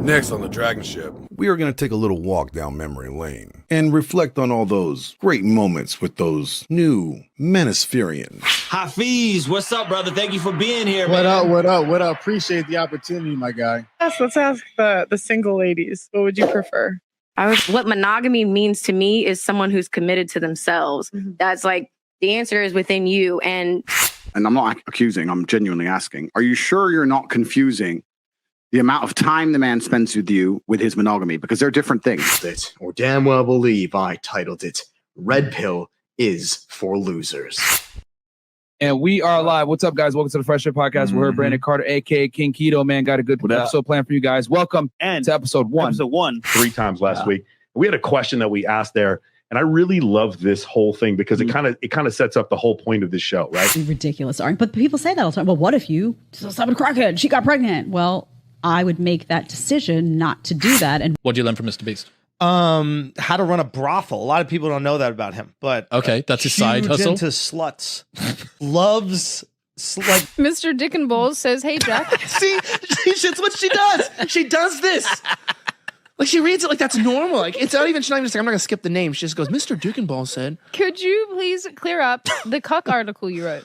Next on the DragonShip, we are going to take a little walk down memory lane and reflect on all those great moments with those new ManoSpherians. Hafiz, what's up, brother? Thank you for being here, What man. up? Appreciate the opportunity, my guy. Yes, let's ask the single ladies. What would you prefer? What monogamy means to me is someone who's committed to themselves. Mm-hmm. That's like, the answer is within you. And I'm not accusing, I'm genuinely asking. Are you sure you're not confusing the amount of time the man spends with you with his monogamy? Because they're different things. It, or damn well believe I titled it, Red Pill is for Losers. And we are live. What's up, guys? Welcome to the Fresh Air Podcast. We're here, Brandon Carter, a.k.a. King Keto. Man, got a good episode planned for you guys. Welcome to episode one. Episode one. 3 times last week. We had a question that we asked there, and I really love this whole thing because it kind of sets up the whole point of this show, right? Ridiculous, aren't? But people say that all the time. Well, what if you stop a crackhead? She got pregnant. Well, I would make that decision not to do that. And what did you learn from Mr. Beast? How to run a brothel. A lot of people don't know that about him, but okay, that's his side hustle. Into sluts, loves like Mr. Dick and Balls says, "Hey, Jack." See, it's what she does. She does this. Like she reads it like that's normal. Like it's not even. She's not even saying, "I'm not gonna skip the name." She just goes, "Mr. Dick and Balls said." Could you please clear up the cuck article you wrote?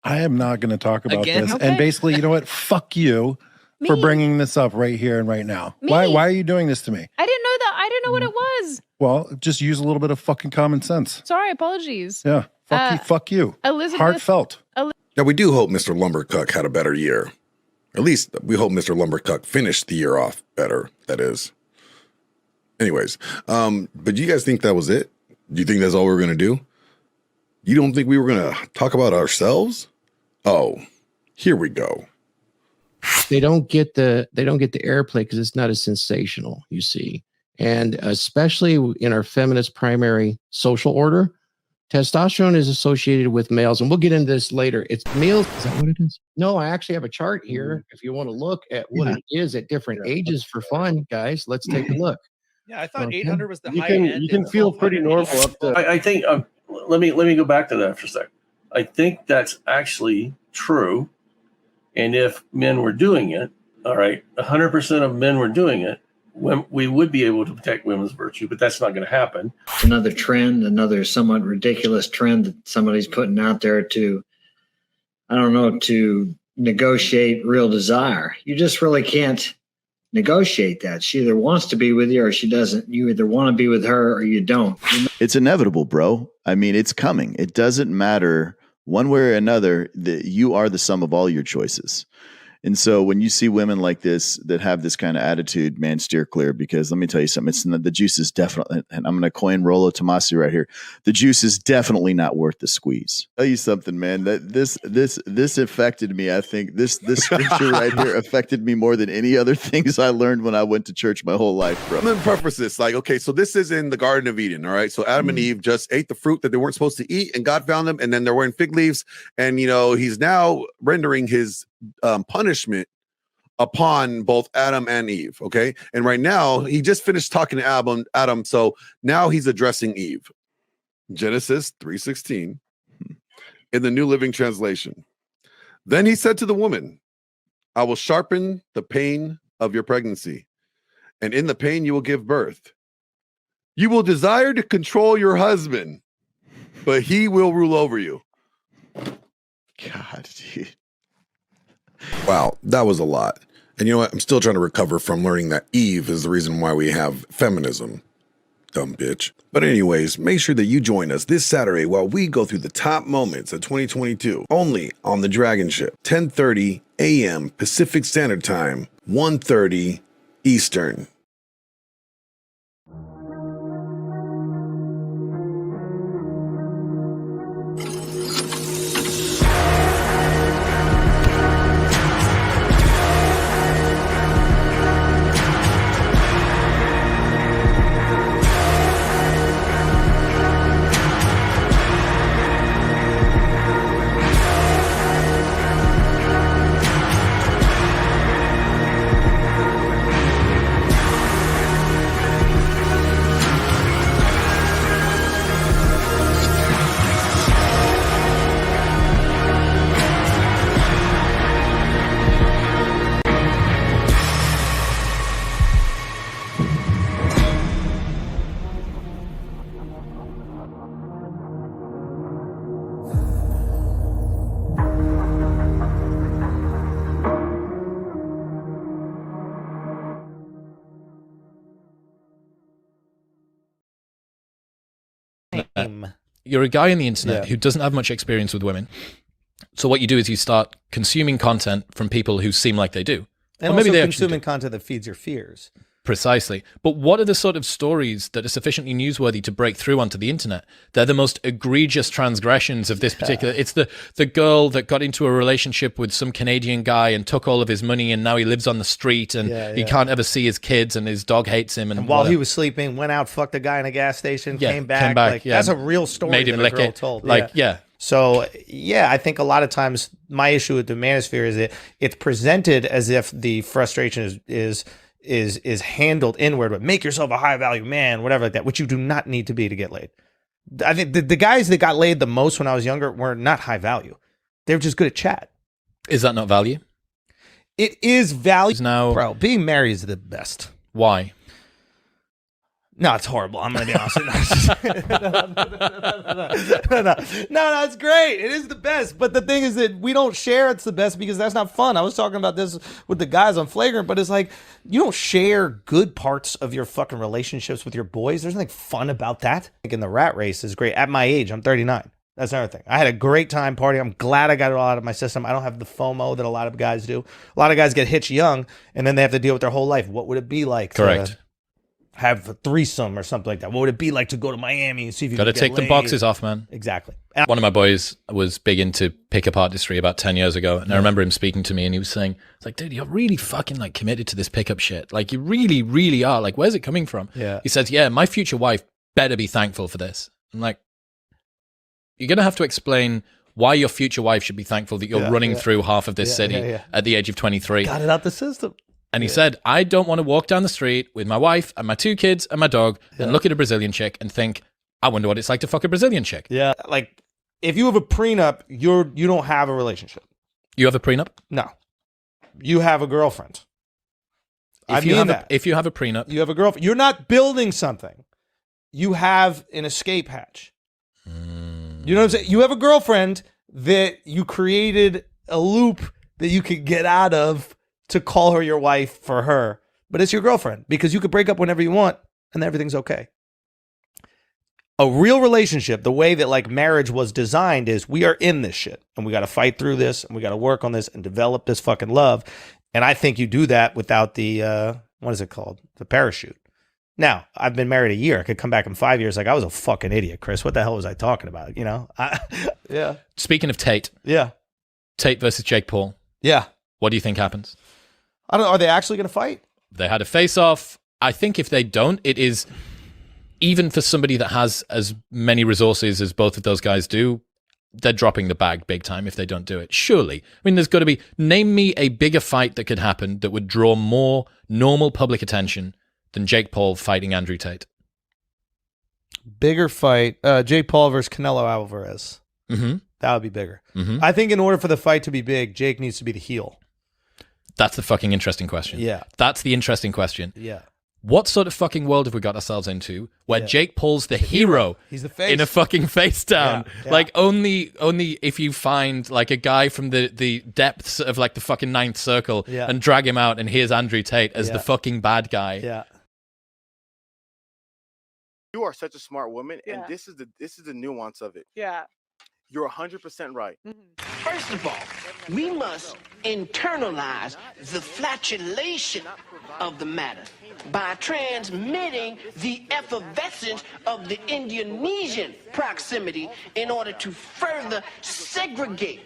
I am not going to talk about this. Okay. And basically, you know what? Fuck you. For bringing this up right here and right now. Why are you doing this to me? I didn't know that. I didn't know what it was. Well, just use a little bit of fucking common sense. Sorry, apologies. Yeah. Fuck you. Elizabeth. Heartfelt. Now, we do hope Mr. Lumbercuck had a better year. At least we hope Mr. Lumbercuck finished the year off better, that is. Anyways, but do you guys think that was it? Do you think that's all we were going to do? You don't think we were going to talk about ourselves? Oh, here we go. They don't get the airplay because it's not as sensational, you see. And especially in our feminist primary social order, testosterone is associated with males. And we'll get into this later. It's males. Is that what it is? No, I actually have a chart here. If you want to look at what it is at different ages for fun, guys, let's take a look. Yeah, I thought 800 was the high end. You can feel pretty normal up to. I think, let me go back to that for a second. I think that's actually true. And if men were doing it, all right, 100% of men were doing it, we would be able to protect women's virtue, but that's not going to happen. Another trend, another somewhat ridiculous trend that somebody's putting out there to, I don't know, to negotiate real desire. You just really can't negotiate that. She either wants to be with you or she doesn't. You either want to be with her or you don't. It's inevitable, bro. I mean, it's coming. It doesn't matter one way or another, that you are the sum of all your choices. And so when you see women like this that have this kind of attitude, man, steer clear, because let me tell you something. It's the juice is definitely, and I'm going to coin Rollo Tomasi right here. The juice is definitely not worth the squeeze. I'll tell you something, man. That this affected me. I think this scripture right here affected me more than any other things I learned when I went to church my whole life, bro. I'm going to preface this. Like, okay, so this is in the Garden of Eden, all right? So Adam and Eve just ate the fruit that they weren't supposed to eat, and God found them, and then they're wearing fig leaves, and, he's now rendering his punishment upon both Adam and Eve. Okay. And right now he just finished talking to Adam. So now he's addressing Eve. Genesis 3:16 in the New Living Translation. Then he said to the woman, I will sharpen the pain of your pregnancy, and in the pain you will give birth. You will desire to control your husband, but he will rule over you. God, dude. Wow, that was a lot. And you know what? I'm still trying to recover from learning that Eve is the reason why we have feminism. Dumb bitch. But anyways, make sure that you join us this Saturday while we go through the top moments of 2022. Only on the DragonShip. 10:30 a.m. Pacific Standard Time. 1:30 Eastern. internet. You're a guy on the internet who doesn't have much experience with women. So what you do is you start consuming content from people who seem like they do. And or maybe also they consuming content that feeds your fears. Precisely. But what are the sort of stories that are sufficiently newsworthy to break through onto the internet? They're the most egregious transgressions of this particular... It's the girl that got into a relationship with some Canadian guy and took all of his money, and now he lives on the street, and he can't ever see his kids, and his dog hates him. And while he was sleeping, went out, fucked a guy in a gas station, came back. Like, that's a real story Made him that a lick girl it. told. Like, So, I think a lot of times my issue with the manosphere is that it's presented as if the frustration is handled inward, but make yourself a high value man, whatever like that, which you do not need to be to get laid. I think the guys that got laid the most when I was younger were not high value. They were just good at chat. Is that not value? It is value. Now, bro, being married is the best. Why? No, it's horrible. I'm going to be honest with you. No, it's great. It is the best. But the thing is that we don't share it's the best because that's not fun. I was talking about this with the guys on Flagrant, but it's like you don't share good parts of your fucking relationships with your boys. There's nothing fun about that. Like in the rat race is great. At my age, I'm 39. That's another thing. I had a great time partying. I'm glad I got it all out of my system. I don't have the FOMO that a lot of guys do. A lot of guys get hitched young, and then they have to deal with their whole life. What would it be like to have a threesome or something like that? What would it be like to go to Miami and see if you gotta could take get the boxes off, man. Exactly. One of my boys was big into pickup artistry about 10 years ago, and I remember him speaking to me, and he was saying, "It's like, dude, you're really fucking like committed to this pickup shit. Like, you really, really are. Like, where's it coming from?" Yeah. He says, "Yeah, my future wife better be thankful for this." I'm like, you're gonna have to explain why your future wife should be thankful that you're running through half of this city at the age of 23. Got it out the system. And he said, I don't want to walk down the street with my wife and my 2 kids and my dog and look at a Brazilian chick and think, I wonder what it's like to fuck a Brazilian chick. Yeah. Like, if you have a prenup, you don't have a relationship. You have a prenup? No. You have a girlfriend. If you have a prenup. You have a girlfriend. You're not building something. You have an escape hatch. You know what I'm saying? You have a girlfriend that you created a loop that you could get out of to call her your wife for her, but it's your girlfriend because you could break up whenever you want and everything's okay. A real relationship, the way that like marriage was designed is we are in this shit and we got to fight through this and we got to work on this and develop this fucking love. And I think you do that without the, what is it called? The parachute. Now, I've been married a year. I could come back in 5 years. Like, I was a fucking idiot, Chris. What the hell was I talking about? You know? Yeah. Speaking of Tate. Yeah. Tate versus Jake Paul. Yeah. What do you think happens? I don't know. Are they actually going to fight? They had a face-off. I think if they don't, it is, even for somebody that has as many resources as both of those guys do, they're dropping the bag big time if they don't do it. Surely. I mean, there's got to be, name me a bigger fight that could happen that would draw more normal public attention than Jake Paul fighting Andrew Tate. Bigger fight, Jake Paul versus Canelo Alvarez. Mm-hmm. That would be bigger. Mm-hmm. I think in order for the fight to be big, Jake needs to be the heel. That's the fucking interesting question. Yeah. That's the interesting question. Yeah. What sort of fucking world have we got ourselves into where Jake Paul's the hero? He's the face. In a fucking face down. Yeah. Like only if you find like a guy from the depths of like the fucking ninth circle and drag him out, and here's Andrew Tate as the fucking bad guy. Yeah. You are such a smart woman, and this is the nuance of it. Yeah. You're 100% right. First of all, we must internalize the flatulation of the matter by transmitting the effervescence of the Indonesian proximity in order to further segregate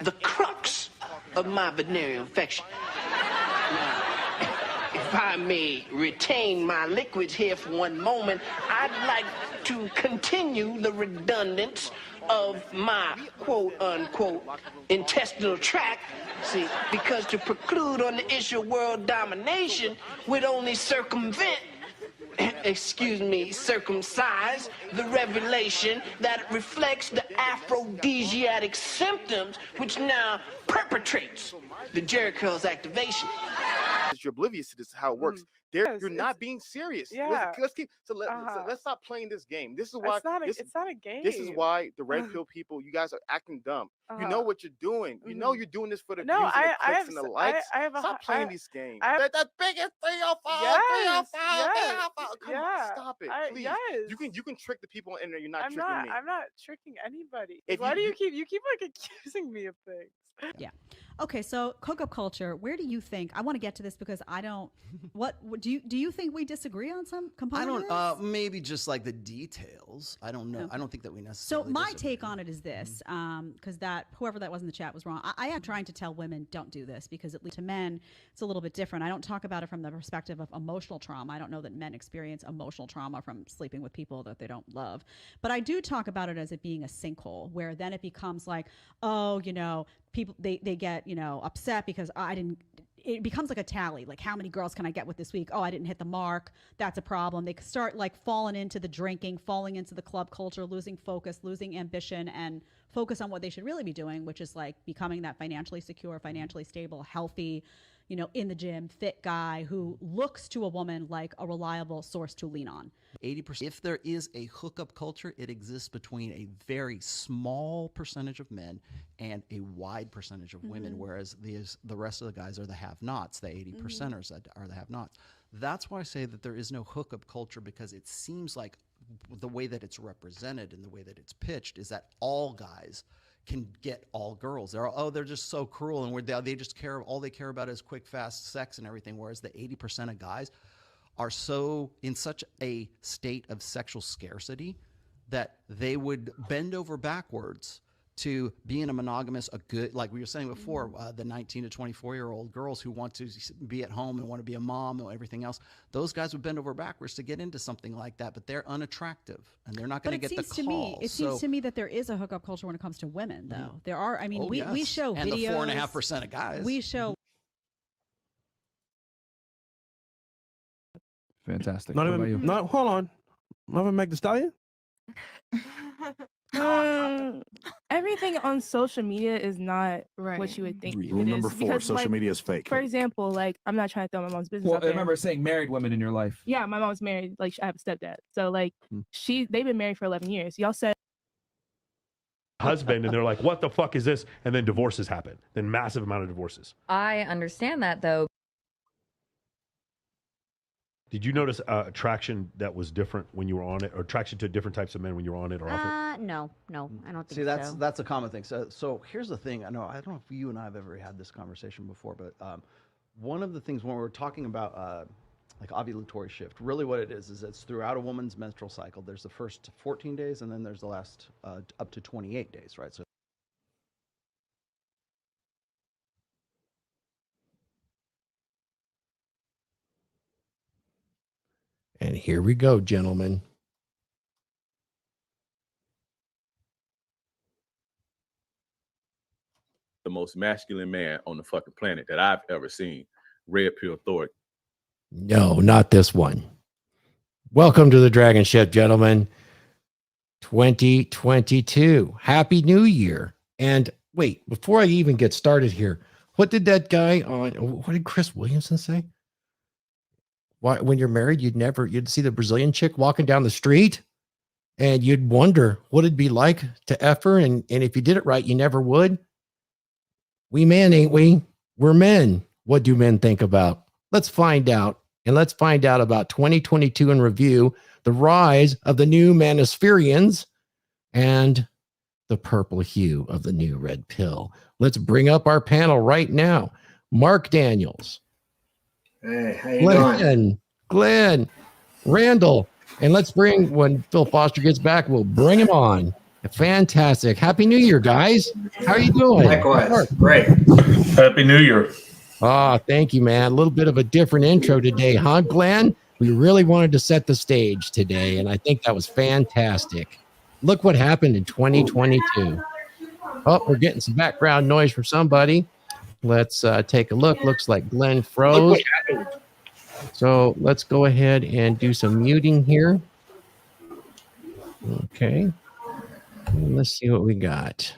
the crux of my venereal infection. Now, if I may retain my liquids here for one moment, I'd like to continue the redundance of my quote-unquote intestinal tract, see, because to preclude on the issue of world domination would only circumvent, circumcise the revelation that reflects the aphrodisiac symptoms which now perpetrates the Jericho's activation. You're oblivious to this, how it works. You're not being serious. Yeah. Let's stop playing this game. This is why it's not a game. This is why the red pill people, you guys are acting dumb. You know what you're doing. You know you're doing this for the views and the clicks and the likes. Stop playing these games. That biggest 305, 305, 305. Come on, stop it, please. is. You can trick the people in there. You're not I'm tricking not. me. I'm not tricking anybody. If Why you- do you keep like accusing me of things? Yeah. Okay, so hookup culture, where do you think, I want to get to this because I don't, what do you think we disagree on some I components? don't. Maybe just like the details. I don't know. Okay. I don't think that we So necessarily. my disagree. take on it is this, because that whoever that was in the chat was wrong. I am trying to tell women don't do this because at least to men it's a little bit different. I don't talk about it from the perspective of emotional trauma. I don't know that men experience emotional trauma from sleeping with people that they don't love, but I do talk about it as it being a sinkhole where then it becomes like, oh, people they get upset because I didn't. It becomes like a tally, like how many girls can I get with this week? Oh, I didn't hit the mark. That's a problem. They start like falling into the drinking, falling into the club culture, losing focus, losing ambition, and focus on what they should really be doing, which is like becoming that financially secure, financially stable, healthy, in the gym, fit guy who looks to a woman like a reliable source to lean on. 80%. If there is a hookup culture, it exists between a very small percentage of men and a wide percentage of women, whereas the rest of the guys are the have-nots, the 80%ers that are the have-nots. That's why I say that there is no hookup culture, because it seems like the way that it's represented and the way that it's pitched is that all guys can get all girls. They're just so cruel, and they just all they care about is quick, fast sex and everything, whereas the 80% of guys are so in such a state of sexual scarcity that they would bend over backwards to be in a monogamous, like we were saying before, the 19 to 24-year-old girls who want to be at home and want to be a mom and everything else, those guys would bend over backwards to get into something like that, but they're unattractive and they're not going to get the call. It seems to me that there is a hookup culture when it comes to women, though. There are, we show and videos. And the 4.5% of guys. We show. Fantastic. Not What about even. you? Not hold on. Not even Meg Thee Stallion. Everything on social media is not what you would think. Rule it number is, 4: because, social like, media is fake. For example, like I'm not trying to throw my mom's business Well, out I there. remember saying married women in your life. Yeah, my mom's married. Like I have a stepdad, so like they've been married for 11 years. Y'all said husband, and they're like, what the fuck is this? And then divorces happen. Then massive amount of divorces. I understand that though. Did you notice attraction that was different when you were on it, or attraction to different types of men when you were on it or off it? No, I don't think See, so. that's a common thing. So here's the thing. I don't know if you and I have ever had this conversation before, but one of the things when we're talking about like ovulatory shift, really what it is it's throughout a woman's menstrual cycle. There's the first 14 days, and then there's the last up to 28 days, right? So And here we go, gentlemen. The most masculine man on the fucking planet that I've ever seen, Red Pill Thor. No, not this one. Welcome to the DragonShip, gentlemen. 2022. Happy New Year. And wait, before I even get started here, what did that guy what did Chris Williamson say? Why, when you're married, you'd see the Brazilian chick walking down the street and you'd wonder what it'd be like to F her. And if you did it right, you never would. We men, ain't we? We're men. What do men think about? Let's find out. And let's find out about 2022 in review, the rise of the new ManoSpherians, and the purple hue of the new red pill. Let's bring up our panel right now. Mark Daniels. Hey, how you doing? Glenn, Randall, and let's bring, when Phil Foster gets back, we'll bring him on. Fantastic. Happy New Year, guys. How are you doing? Likewise. Great. Happy New Year. Ah, thank you, man. A little bit of a different intro today, huh, Glenn? We really wanted to set the stage today, and I think that was fantastic. Look what happened in 2022. Oh, we're getting some background noise from somebody. Let's take a look. Looks like Glenn froze. So let's go ahead and do some muting here. Okay. Let's see what we got.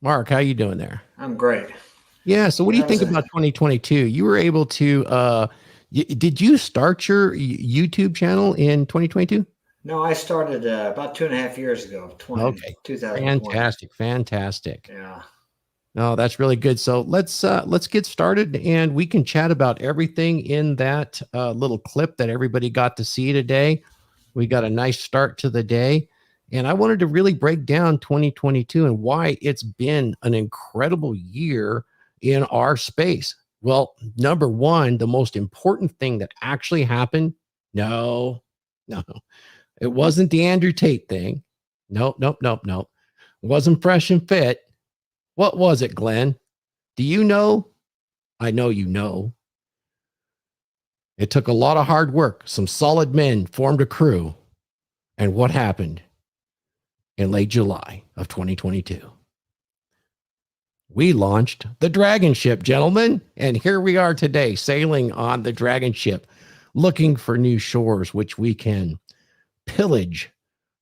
Mark, how you doing there? I'm great. Yeah. So what do you think about 2022? You were able to, did you start your YouTube channel in 2022? No, I started about 2.5 years ago. Okay. 2001. Fantastic. Yeah. No, that's really good. So let's get started, and we can chat about everything in that little clip that everybody got to see today. We got a nice start to the day, and I wanted to really break down 2022 and why it's been an incredible year in our space. Well, number one, the most important thing that actually happened. No, it wasn't the Andrew Tate thing. Nope. It wasn't Fresh and Fit. What was it, Glenn? Do you know? I know you know. It took a lot of hard work. Some solid men formed a crew. And what happened in late July of 2022? We launched the DragonShip, gentlemen. And here we are today, sailing on the DragonShip, looking for new shores, which we can pillage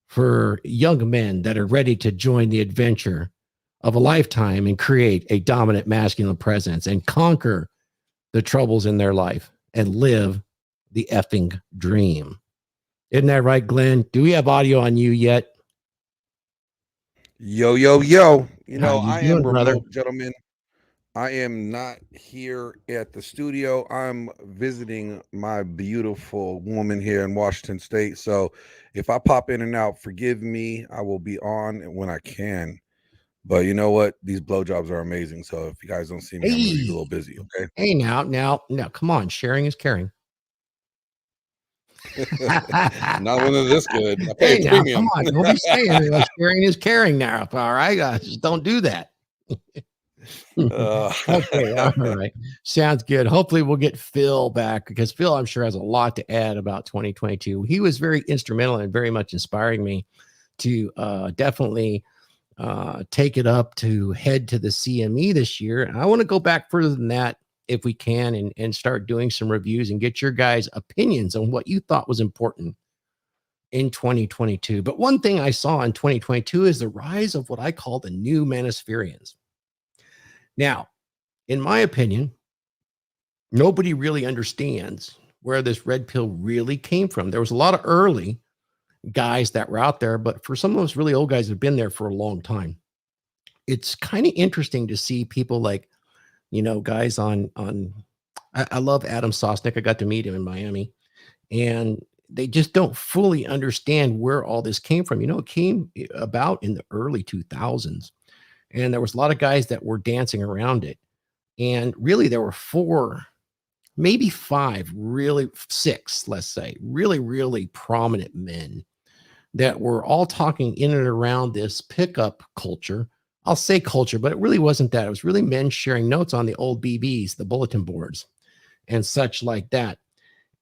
for young men that are ready to join the adventure of a lifetime and create a dominant masculine presence and conquer the troubles in their life and live the effing dream. Isn't that right, Glenn? Do we have audio on you yet? Yo. You know, I am remote, gentlemen. I am not here at the studio. I'm visiting my beautiful woman here in Washington State. So if I pop in and out, forgive me. I will be on when I can. But you know what? These blowjobs are amazing. So if you guys don't see me, I'm gonna be a little busy. Okay. Hey, now, come on. Sharing is caring. Not when it's this good. I pay Hey, now, premium. come on. Don't be saying that sharing is caring now. All right. Just don't do that. Okay. All right. Sounds good. Hopefully we'll get Phil back, because Phil, I'm sure, has a lot to add about 2022. He was very instrumental and very much inspiring me to definitely take it up to head to the CME this year. And I want to go back further than that if we can, and start doing some reviews and get your guys' opinions on what you thought was important in 2022. But one thing I saw in 2022 is the rise of what I call the new ManoSpherians. Now, in my opinion, nobody really understands where this red pill really came from. There was a lot of early guys that were out there, but for some of us really old guys that have been there for a long time, it's kind of interesting to see people like, guys on I love Adam Sosnick. I got to meet him in Miami, and they just don't fully understand where all this came from. It came about in the early 2000s, and there was a lot of guys that were dancing around it. And really there were 4, maybe 5, really 6, let's say, really, really prominent men that were all talking in and around this pickup culture. I'll say culture, but it really wasn't that. It was really men sharing notes on the old BBs, the bulletin boards, and such like that.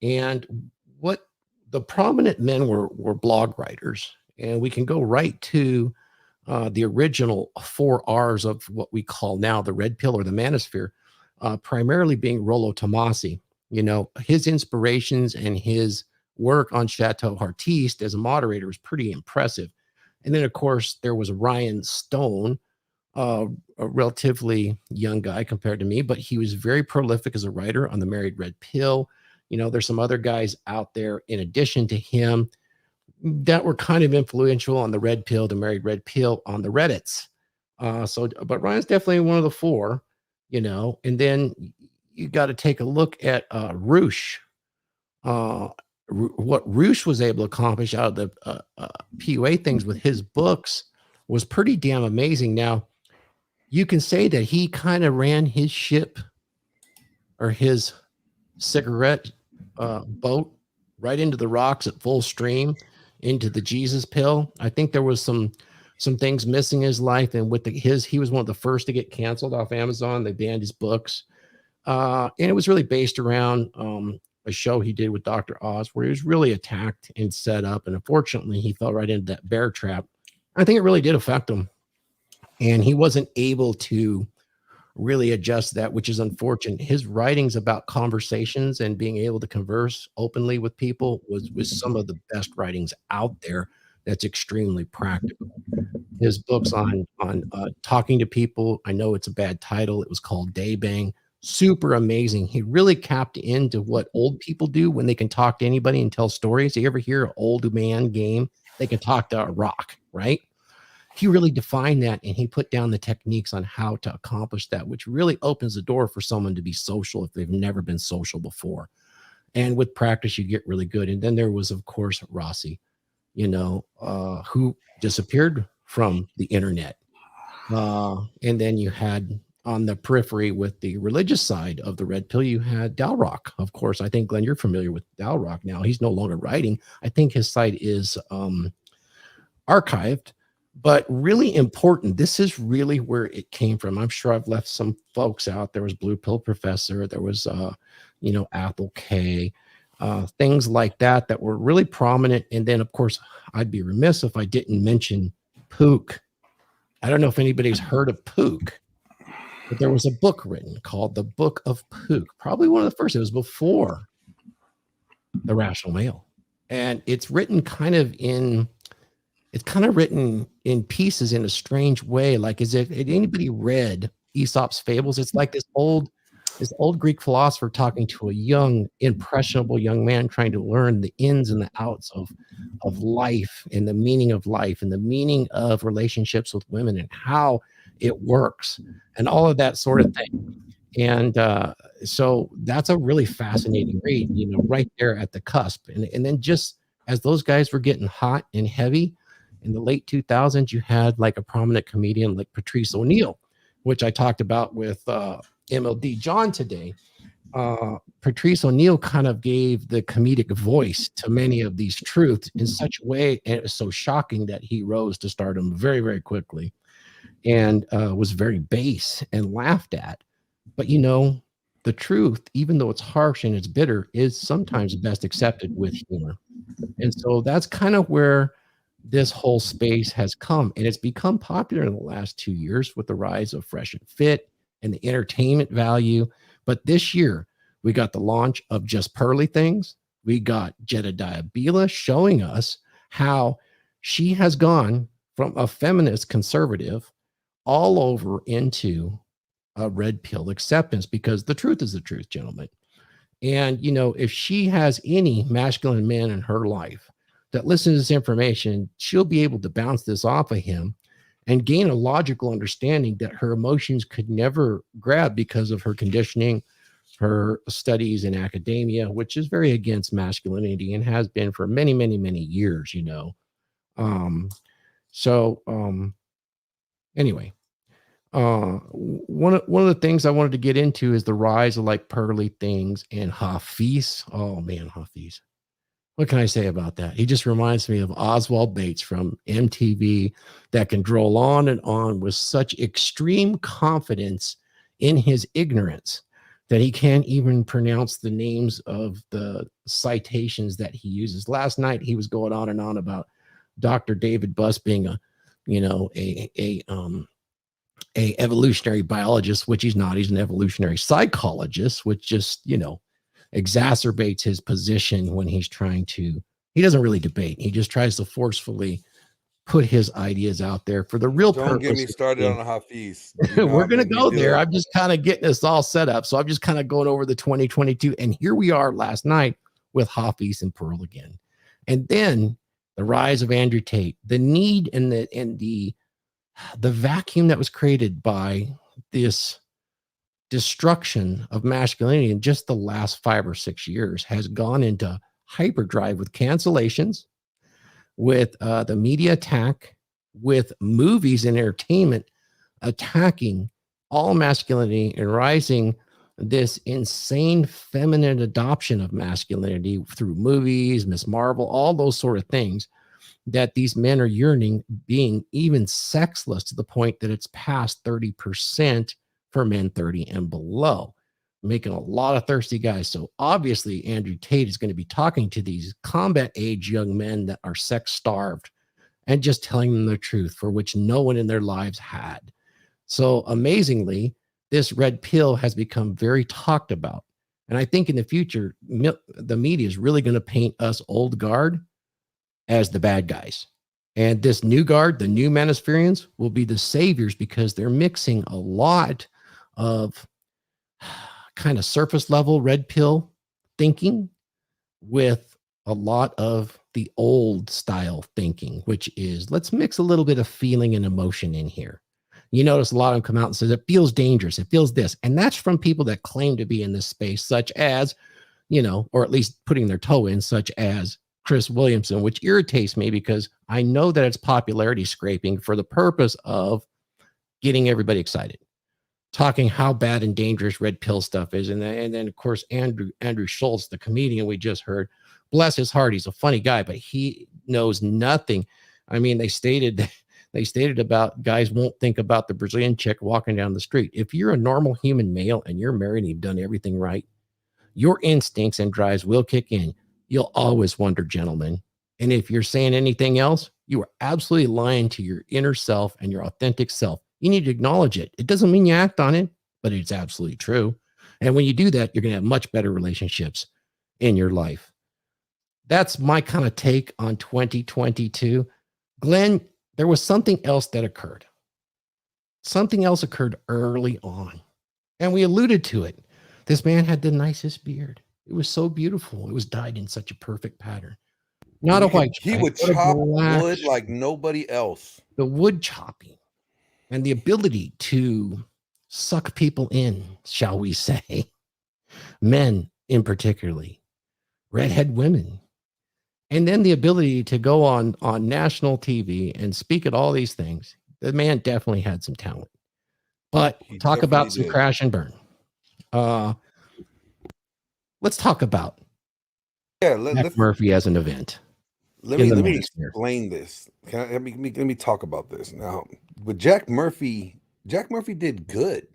And what the prominent men were blog writers. And we can go right to the original 4 R's of what we call now the red pill or the manosphere, primarily being Rollo Tomasi. His inspirations and his work on Chateau Artiste as a moderator was pretty impressive. And then, of course, there was Ryan Stone, a relatively young guy compared to me, but he was very prolific as a writer on the Married Red Pill. There's some other guys out there in addition to him that were kind of influential on the Red Pill, the Married Red Pill, on the Reddits. But Ryan's definitely one of the 4, and then you got to take a look at Roosh. What Roosh was able to accomplish out of the PUA things with his books was pretty damn amazing. Now, you can say that he kind of ran his ship or his cigarette boat right into the rocks at full stream, into the Jesus pill. I think there was some things missing in his life, and with he was one of the first to get canceled off Amazon. They banned his books, and it was really based around a show he did with Dr. Oz, where he was really attacked and set up, and unfortunately he fell right into that bear trap. I think it really did affect him, and he wasn't able to really adjust that, which is unfortunate. His writings about conversations and being able to converse openly with people was some of the best writings out there. That's extremely practical. His books on talking to people, I know it's a bad title. It was called Day Bang. Super amazing. He really tapped into what old people do when they can talk to anybody and tell stories. You ever hear an old man game? They can talk to a rock, right? he really defined that, and he put down the techniques on how to accomplish that, which really opens the door for someone to be social if they've never been social before. And with practice, you get really good. And then there was, of course, Rossi, who disappeared from the internet. And then you had on the periphery with the religious side of the red pill, you had Dalrock. Of course, I think, Glenn, you're familiar with Dalrock now. He's no longer writing. I think his site is archived, but really important. This is really where it came from. I'm sure I've left some folks out. There was Blue Pill Professor. There was, Apple K, things like that were really prominent. And then, of course, I'd be remiss if I didn't mention Pook. I don't know if anybody's heard of Pook, but there was a book written called The Book of Pook, probably one of the first. It was before The Rational Male. And it's written written in pieces in a strange way. Like, as if anybody read Aesop's Fables, it's like this old Greek philosopher talking to a young, impressionable young man trying to learn the ins and the outs of life and the meaning of life and the meaning of relationships with women and how it works and all of that sort of thing. And so that's a really fascinating read, right there at the cusp. And then just as those guys were getting hot and heavy in the late 2000s, you had like a prominent comedian like Patrice O'Neill, which I talked about with MLD John today. Patrice O'Neill kind of gave the comedic voice to many of these truths in such a way, and it was so shocking that he rose to stardom very, very quickly and was very base and laughed at. But the truth, even though it's harsh and it's bitter, is sometimes best accepted with humor. And so that's kind of where this whole space has come, and it's become popular in the last 2 years with the rise of Fresh and Fit and the entertainment value. But this year, we got the launch of Just Pearly Things. We got Jedediah Bila showing us how she has gone from a feminist conservative all over into a red pill acceptance, because the truth is the truth, gentlemen. And, if she has any masculine man in her life that listens to this information, she'll be able to bounce this off of him and gain a logical understanding that her emotions could never grab because of her conditioning, her studies in academia, which is very against masculinity and has been for many, many, many years, Anyway, one of the things I wanted to get into is the rise of like Pearly Things and Hafiz. Oh man, Hafiz. What can I say about that? He just reminds me of Oswald Bates from MTV, that can droll on and on with such extreme confidence in his ignorance that he can't even pronounce the names of the citations that he uses. Last night, he was going on and on about Dr. David Buss being a evolutionary biologist, which he's not. He's an evolutionary psychologist, which just, exacerbates his position when he's trying to, he doesn't really debate. He just tries to forcefully put his ideas out there for the real purpose. Don't get me started on the Hafiz. We're going to go there. I'm just kind of getting this all set up. So I'm just kind of going over the 2022. And here we are last night with Hafiz and Pearl again. And then the rise of Andrew Tate, the need and the vacuum that was created by this destruction of masculinity in just the last 5 or 6 years has gone into hyperdrive with cancellations, with the media attack, with movies and entertainment attacking all masculinity and rising this insane feminine adoption of masculinity through movies, Miss Marvel, all those sort of things, that these men are yearning, being even sexless to the point that it's past 30% for men 30 and below, making a lot of thirsty guys. So obviously Andrew Tate is going to be talking to these combat age young men that are sex starved and just telling them the truth, for which no one in their lives had. So amazingly, this red pill has become very talked about. And I think in the future, the media is really going to paint us old guard as the bad guys. And this new guard, the new ManoSpherians, will be the saviors, because they're mixing a lot of kind of surface level red pill thinking with a lot of the old style thinking, which is let's mix a little bit of feeling and emotion in here. You notice a lot of them come out and says it feels dangerous, it feels this, and that's from people that claim to be in this space, such as, or at least putting their toe in, such as Chris Williamson, which irritates me because I know that it's popularity scraping for the purpose of getting everybody excited, talking how bad and dangerous red pill stuff is. And then of course, Andrew Schultz, the comedian we just heard, bless his heart, he's a funny guy, but he knows nothing. I mean, they stated about guys won't think about the Brazilian chick walking down the street. If you're a normal human male and you're married and you've done everything right, your instincts and drives will kick in. You'll always wonder, gentlemen. And if you're saying anything else, you are absolutely lying to your inner self and your authentic self. You need to acknowledge it. It doesn't mean you act on it, but it's absolutely true. And when you do that, you're going to have much better relationships in your life. That's my kind of take on 2022. Glenn, there was something else that occurred. Something else occurred early on, and we alluded to it. This man had the nicest beard. It was so beautiful. It was dyed in such a perfect pattern. Not a white. He would chop wood like nobody else. The wood chopping and the ability to suck people in, shall we say, men in particularly, redhead women. And then the ability to go on national TV and speak at all these things. The man definitely had some talent. But talk about some crash and burn. Let's talk about Jack Murphy as an event. Let me explain this. Let me talk about this now. With Jack Murphy did good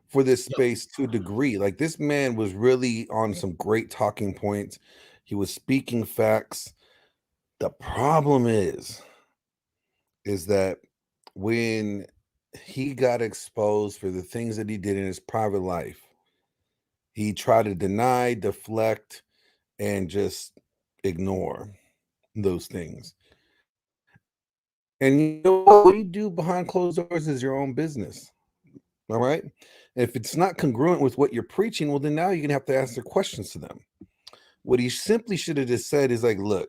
for this space to a degree. Like, this man was really on some great talking points. He was speaking facts. The problem is that when he got exposed for the things that he did in his private life, he tried to deny, deflect, and just ignore those things. And you know what you do behind closed doors is your own business. All right. If it's not congruent with what you're preaching, well, then now you're gonna have to answer questions to them. What he simply should have just said is like, look,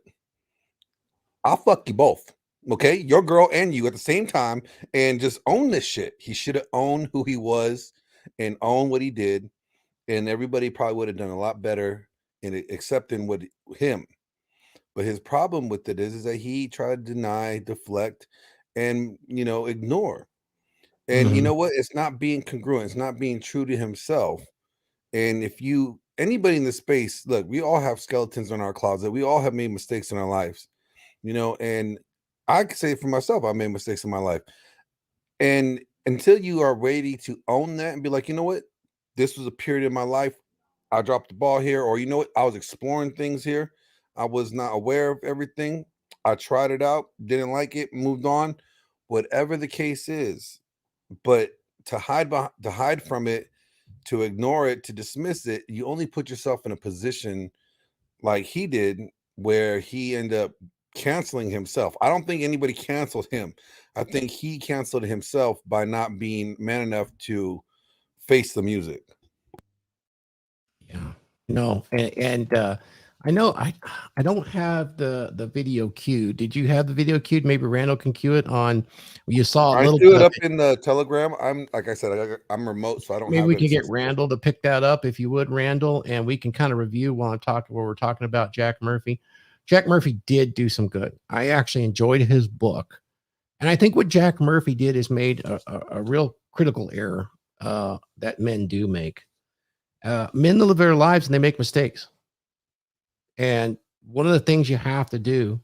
I'll fuck you both. Okay, your girl and you at the same time, and just own this shit. He should have owned who he was and owned what he did, and everybody probably would have done a lot better in accepting what him. But his problem with it is that he tried to deny, deflect, and ignore. And you know what? It's not being congruent. It's not being true to himself. And if anybody in this space, look, we all have skeletons in our closet. We all have made mistakes in our lives, and I can say for myself, I made mistakes in my life. And until you are ready to own that and be like, you know what, this was a period in my life, I dropped the ball here, or you know what, I was exploring things here. I was not aware of everything. I tried it out, didn't like it, moved on, whatever the case is. But to hide from it, to ignore it, to dismiss it, you only put yourself in a position like he did, where he ended up canceling himself. I don't think anybody canceled him. I think he canceled himself by not being man enough to face the music. Yeah. No. And I know I don't have the video queued. Did you have the video queued? Maybe Randall can cue it on. You saw a little. I threw it up in the Telegram. I'm like I said, I'm remote, so I don't. Maybe we can get Randall to pick that up, if you would, Randall, and we can kind of review while we're talking about Jack Murphy. Jack Murphy did do some good. I actually enjoyed his book, and I think what Jack Murphy did is made a real critical error that men do make. Men live their lives and they make mistakes. And one of the things you have to do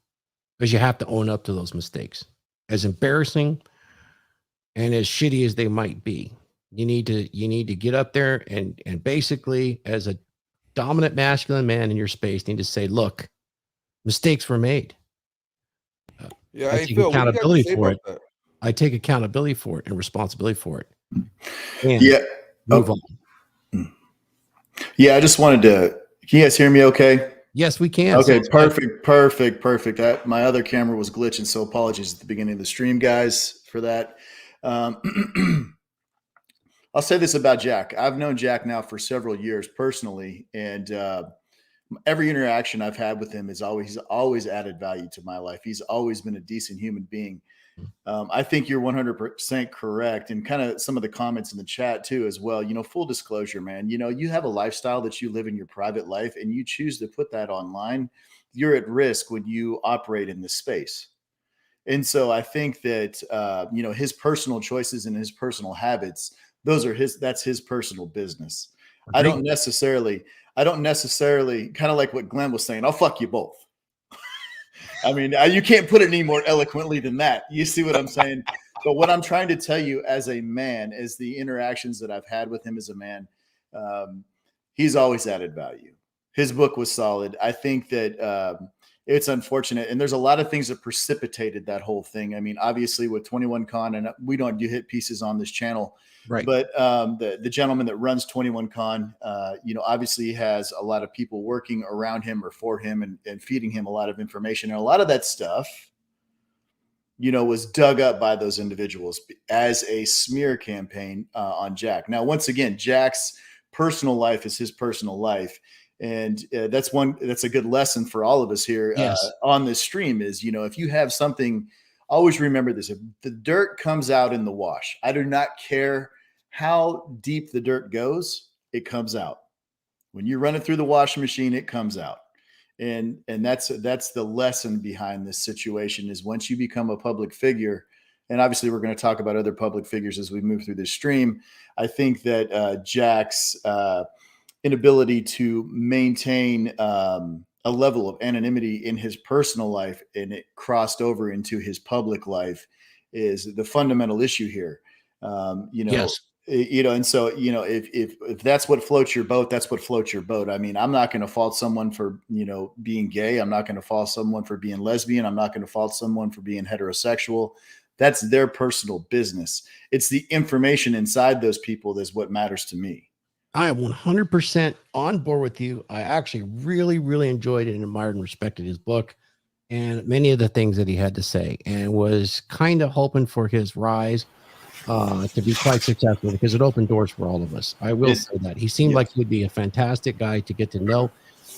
is you have to own up to those mistakes, as embarrassing and as shitty as they might be. You need to get up there and basically, as a dominant masculine man in your space, need to say, look, mistakes were made. Yeah, I take accountability for it. I take accountability for it and responsibility for it. And move on. Yeah, I just wanted to. Can you guys hear me? Okay. Yes, we can. Okay, perfect. My other camera was glitching, so apologies at the beginning of the stream, guys, for that. I'll say this about Jack. I've known Jack now for several years personally, and every interaction I've had with him is always added value to my life. He's always been a decent human being. I think you're 100% correct. And kind of some of the comments in the chat too, as well, full disclosure, man, you have a lifestyle that you live in your private life and you choose to put that online. You're at risk when you operate in this space. And so I think that, his personal choices and his personal habits, that's his personal business. I don't necessarily kind of like what Glenn was saying. I'll fuck you both. I mean, you can't put it any more eloquently than that. You see what I'm saying? But what I'm trying to tell you as a man, as the interactions that I've had with him as a man, he's always added value. His book was solid. I think that it's unfortunate. And there's a lot of things that precipitated that whole thing. I mean, obviously with 21Con, and we don't do hit pieces on this channel, right? But the gentleman that runs 21Con, obviously has a lot of people working around him or for him and feeding him a lot of information. And a lot of that stuff, was dug up by those individuals as a smear campaign on Jack. Now, once again, Jack's personal life is his personal life. And that's a good lesson for all of us here on this stream is, if you have something, always remember this. If the dirt comes out in the wash, I do not care how deep the dirt goes, it comes out. When you run it through the washing machine, it comes out. And that's the lesson behind this situation is once you become a public figure, and obviously we're going to talk about other public figures as we move through this stream. I think that Jack's inability to maintain a level of anonymity in his personal life and it crossed over into his public life is the fundamental issue here. Yes. And so, if that's what floats your boat, that's what floats your boat. I mean, I'm not going to fault someone for, being gay. I'm not going to fault someone for being lesbian. I'm not going to fault someone for being heterosexual. That's their personal business. It's the information inside those people that's what matters to me. I am 100% on board with you. I actually really, really enjoyed and admired and respected his book and many of the things that he had to say and was kind of hoping for his rise to be quite successful because it opened doors for all of us. I will say that. He seemed like he'd be a fantastic guy to get to know.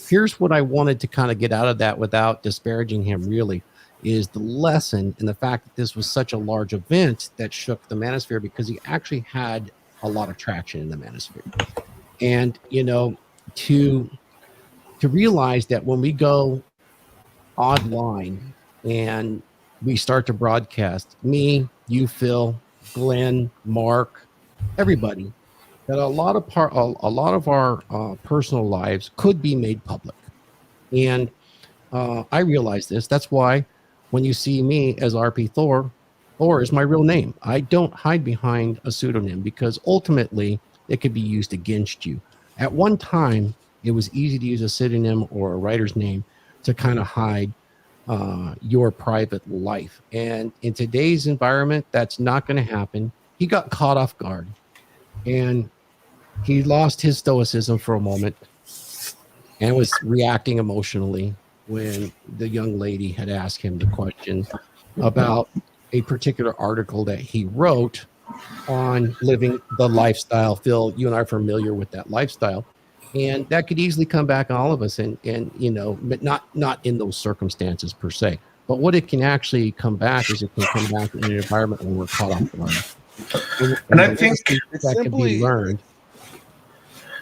Here's what I wanted to kind of get out of that without disparaging him really is the lesson in the fact that this was such a large event that shook the manosphere because he actually had a lot of traction in the manosphere. And, to realize that when we go online and we start to broadcast, me, you, Phil, Glenn, Mark, everybody, that a lot of our personal lives could be made public. And I realize this. That's why when you see me as RP Thor, Thor is my real name. I don't hide behind a pseudonym because ultimately it could be used against you. At one time, it was easy to use a pseudonym or a writer's name to kind of hide your private life. And in today's environment, that's not going to happen. He got caught off guard and he lost his stoicism for a moment and was reacting emotionally when the young lady had asked him the question about a particular article that he wrote on living the lifestyle. Phil, you and I are familiar with that lifestyle, and that could easily come back on all of us, and but not in those circumstances per se. But what it can actually come back is it can come back in an environment where we're caught off guard. And I think that can be learned.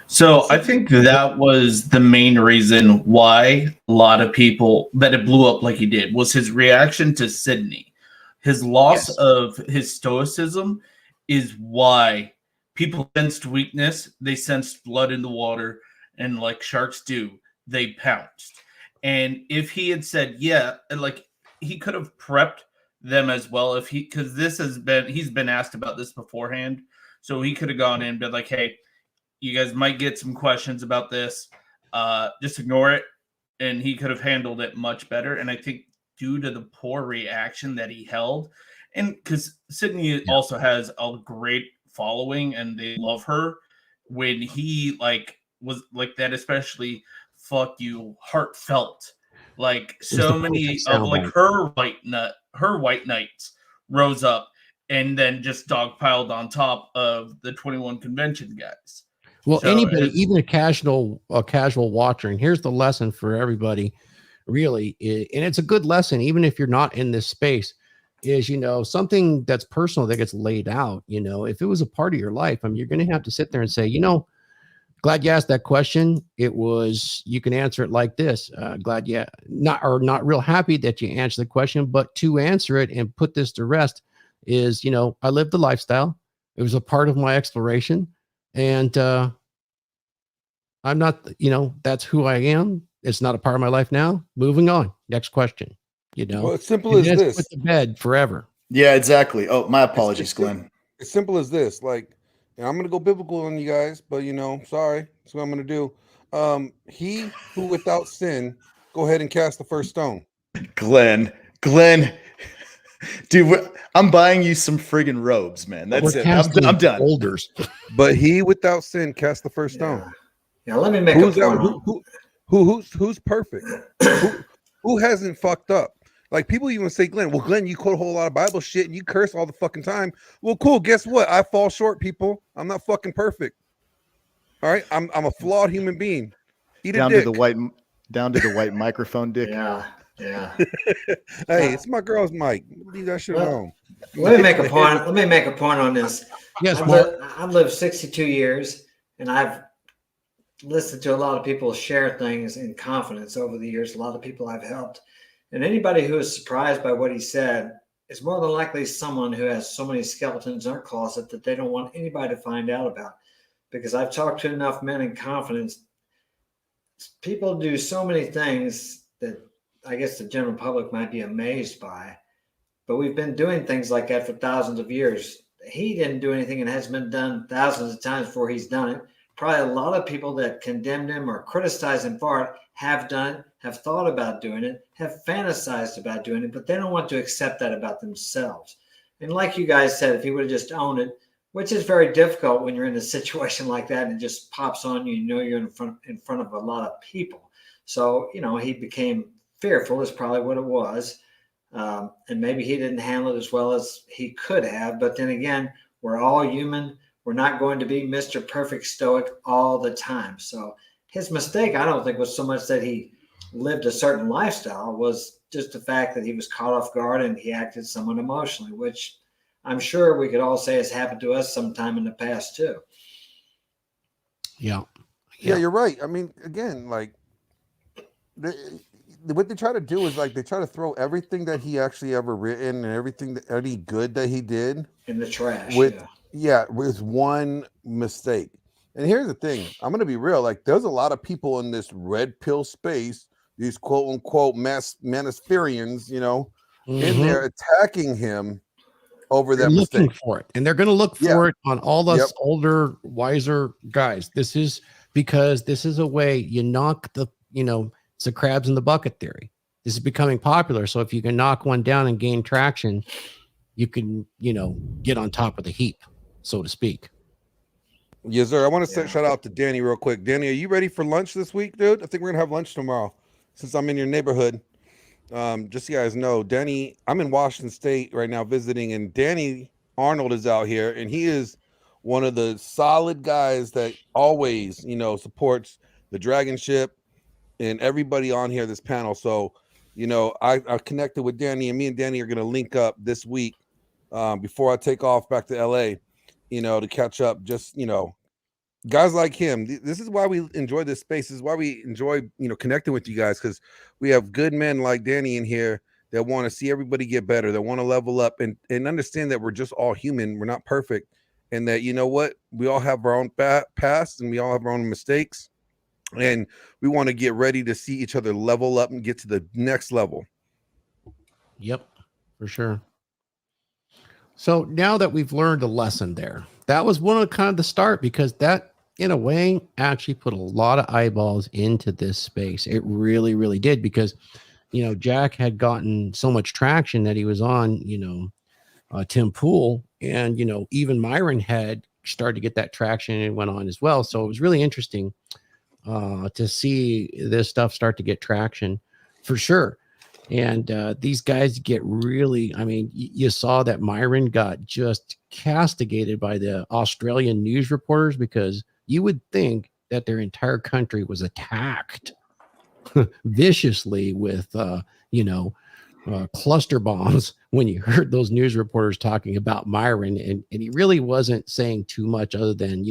So I think that was the main reason why a lot of people that it blew up like he did was his reaction to Sydney. His loss of his stoicism is why people sensed weakness. They sensed blood in the water, and like sharks do, they pounced. And if he had said, like he could have prepped them as well because he's been asked about this beforehand. So he could have gone in and been like, hey, you guys might get some questions about this. Just ignore it. And he could have handled it much better. And I think due to the poor reaction that he held, and because Sydney also has a great following and they love her, when he was like that, especially fuck you, heartfelt, like so many of like her white knights rose up and then just dogpiled on top of the 21 convention guys. Well, So anybody, it's- even a casual watcher, and here's the lesson for everybody, really, and it's a good lesson, even if you're not in this space, is, you know, something that's personal that gets laid out. You know, if it was a part of your life, I mean, you're going to have to sit there and say, you know, glad you asked that question. It was, you can answer it like this. Glad you not real happy that you answered the question, but to answer it and put this to rest is, you know, I lived the lifestyle. It was a part of my exploration. And I'm not, you know, that's who I am. It's not a part of my life now. Moving on. Next question. You know, Well, it's simple and as that's this. put to bed forever. Yeah, exactly. Oh, my apologies, Glenn. It's simple as this. Like, and I'm gonna go biblical on you guys, but you know, sorry, that's what I'm gonna do. He who without sin, go ahead and cast the first stone. Glenn, dude, I'm buying you some friggin' robes, man. That's it. I'm done. Boulders. But he without sin cast the first stone. Yeah, let me make Who's a point. who's perfect? who hasn't fucked up? Like, people even say, Glenn, well, Glenn, you quote a whole lot of Bible shit and you curse all the fucking time. Well, cool. Guess what? I fall short, people. I'm not fucking perfect. All right. I'm a flawed human being. Eat a down dick. to the white microphone dick. Yeah. Hey, it's my girl's mic. Leave that shit alone. Let me make a point. Let me make a point on this. Yes, I've lived 62 years, and I've listened to a lot of people share things in confidence over the years. A lot of people I've helped, and anybody who is surprised by what he said is more than likely someone who has so many skeletons in their closet that they don't want anybody to find out about. Because I've talked to enough men in confidence. People do so many things that I guess the general public might be amazed by, but we've been doing things like that for thousands of years. He didn't do anything and has been done thousands of times before he's done it. Probably a lot of people that condemned him or criticized him for it have done it, have thought about doing it, have fantasized about doing it, but they don't want to accept that about themselves. And like you guys said, if he would have just owned it, which is very difficult when you're in a situation like that and it just pops on you, you know you're in front of a lot of people. So, you know, he became fearful is probably what it was. And maybe he didn't handle it as well as he could have. But then again, we're all human. We're not going to be Mr. Perfect Stoic all the time. So his mistake, I don't think, was so much that he lived a certain lifestyle, was just the fact that he was caught off guard and he acted somewhat emotionally, which I'm sure we could all say has happened to us sometime in the past too. Yeah, you're right. I mean, again, like, what they try to do is, like, they try to throw everything that he actually ever written and everything that any good that he did in the trash with one mistake. And here's the thing, I'm gonna be real, like, there's a lot of people in this red pill space, these quote unquote ManoSpherians, you know, in there attacking him over that looking mistake for it, and they're going to look for it on all us older, wiser guys. This is because this is a way you knock the, you know, it's the crabs in the bucket theory. This is becoming popular. So if you can knock one down and gain traction, you can, you know, get on top of the heap, so to speak. Yes, sir. I want to shout out to Danny real quick. Danny, are you ready for lunch this week, dude? I think we're gonna have lunch tomorrow, since I'm in your neighborhood. Just so you guys know, Danny, I'm in Washington State right now visiting, and Danny Arnold is out here, and he is one of the solid guys that always, you know, supports the DragonShip and everybody on here, this panel. So, you know, I connected with Danny, and me and Danny are going to link up this week before I take off back to LA, you know, to catch up. Just, you know, guys like him. This is why we enjoy this space. This is why we enjoy, you know, connecting with you guys, because we have good men like Danny in here that want to see everybody get better, that want to level up and understand that we're just all human. We're not perfect. And that, you know what, we all have our own past and we all have our own mistakes. And we want to get ready to see each other level up and get to the next level. Yep, for sure. So now that we've learned a lesson there, that was one of kind of the start, because that, in a way, actually put a lot of eyeballs into this space. It really, really did, because, you know, Jack had gotten so much traction that he was on, you know, Tim Pool, and, you know, even Myron had started to get that traction and went on as well. So it was really interesting to see this stuff start to get traction for sure. And these guys get really, I mean, you saw that Myron got just castigated by the Australian news reporters because you would think that their entire country was attacked viciously with, cluster bombs when you heard those news reporters talking about Myron. And he really wasn't saying too much other than,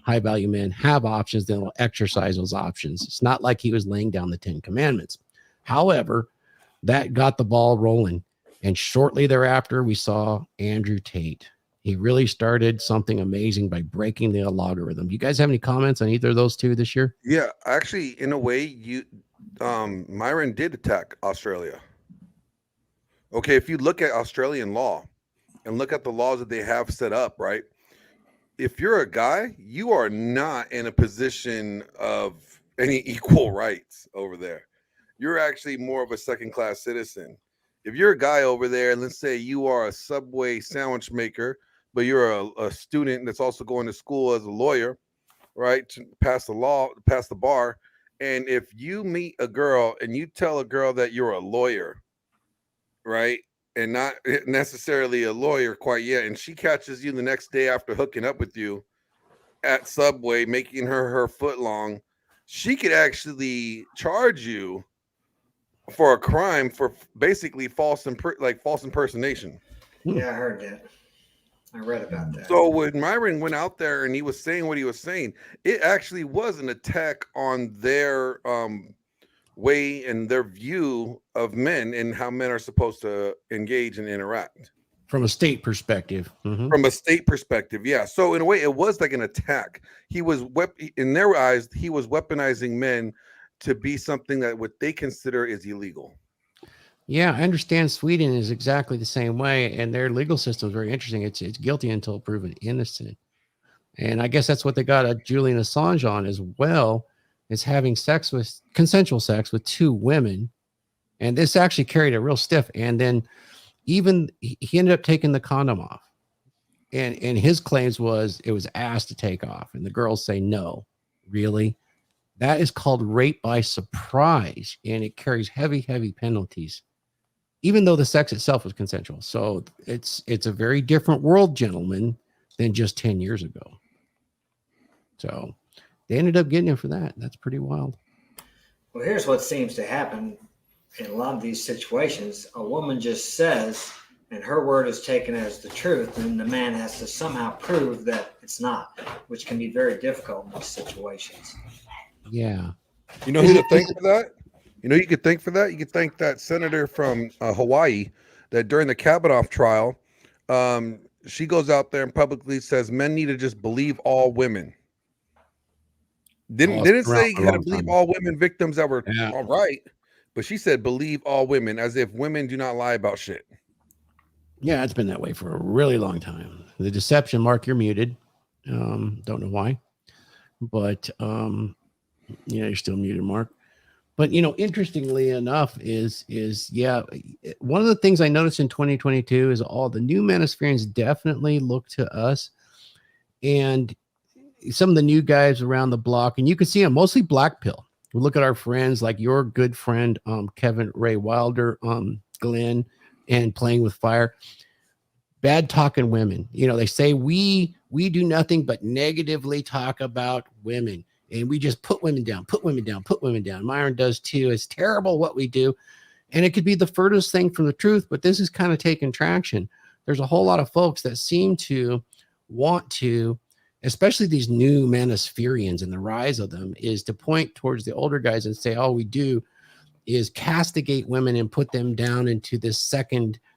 high value men have options, then will exercise those options. It's not like he was laying down the 10 commandments. However, that got the ball rolling. And shortly thereafter, we saw Andrew Tate. He really started something amazing by breaking the logarithm. You guys have any comments on either of those two this year? Yeah, actually, in a way, Myron did attack Australia. Okay, if you look at Australian law and look at the laws that they have set up, right? If you're a guy, you are not in a position of any equal rights over there. You're actually more of a second-class citizen. If you're a guy over there, and let's say you are a Subway sandwich maker, but you're a student that's also going to school as a lawyer, right, to pass the law, pass the bar, and if you meet a girl and you tell a girl that you're a lawyer, right, and not necessarily a lawyer quite yet, and she catches you the next day after hooking up with you at Subway, making her foot long, she could actually charge you for a crime for basically false impersonation. Yeah, I heard that. I read about that. So when Myron went out there and he was saying what he was saying, it actually was an attack on their way and their view of men and how men are supposed to engage and interact. From a state perspective. Mhm. From a state perspective, yeah. So in a way, it was like an attack. He was in their eyes, he was weaponizing men to be something that what they consider is illegal. Yeah, I understand Sweden is exactly the same way, and their legal system is very interesting. It's guilty until proven innocent. And I guess that's what they got Julian Assange on as well, is having consensual sex with 2 women. And this actually carried a real stiff. And then even he ended up taking the condom off. And his claims was it was asked to take off. And the girls say, no, really? That is called rape by surprise. And it carries heavy, heavy penalties, even though the sex itself was consensual. So it's a very different world, gentlemen, than just 10 years ago. So they ended up getting him for that. That's pretty wild. Well, here's what seems to happen in a lot of these situations. A woman just says, and her word is taken as the truth, and the man has to somehow prove that it's not, which can be very difficult in these situations. Yeah. You know who to thank for that? You know, you could thank for that. You could thank that senator from Hawaii that during the Kavanaugh trial, she goes out there and publicly says men need to just believe all women. Didn't say you got to believe all women victims that were all right, but she said believe all women, as if women do not lie about shit. Yeah, it's been that way for a really long time. The deception, Mark, you're muted. Don't know why, but you're still muted, Mark. But interestingly enough, is one of the things I noticed in 2022 is all the new ManoSpherians definitely look to us, and some of the new guys around the block, and you can see them mostly black pill. We look at our friends like your good friend Kevin Ray Wilder, Glenn, and Playing with Fire. Bad talking women. They say we do nothing but negatively talk about women. And we just put women down. Myron does too. It's terrible what we do. And it could be the furthest thing from the truth, but this is kind of taking traction. There's a whole lot of folks that seem to want to, especially these new ManoSpherians and the rise of them, is to point towards the older guys and say, all we do is castigate women and put them down into this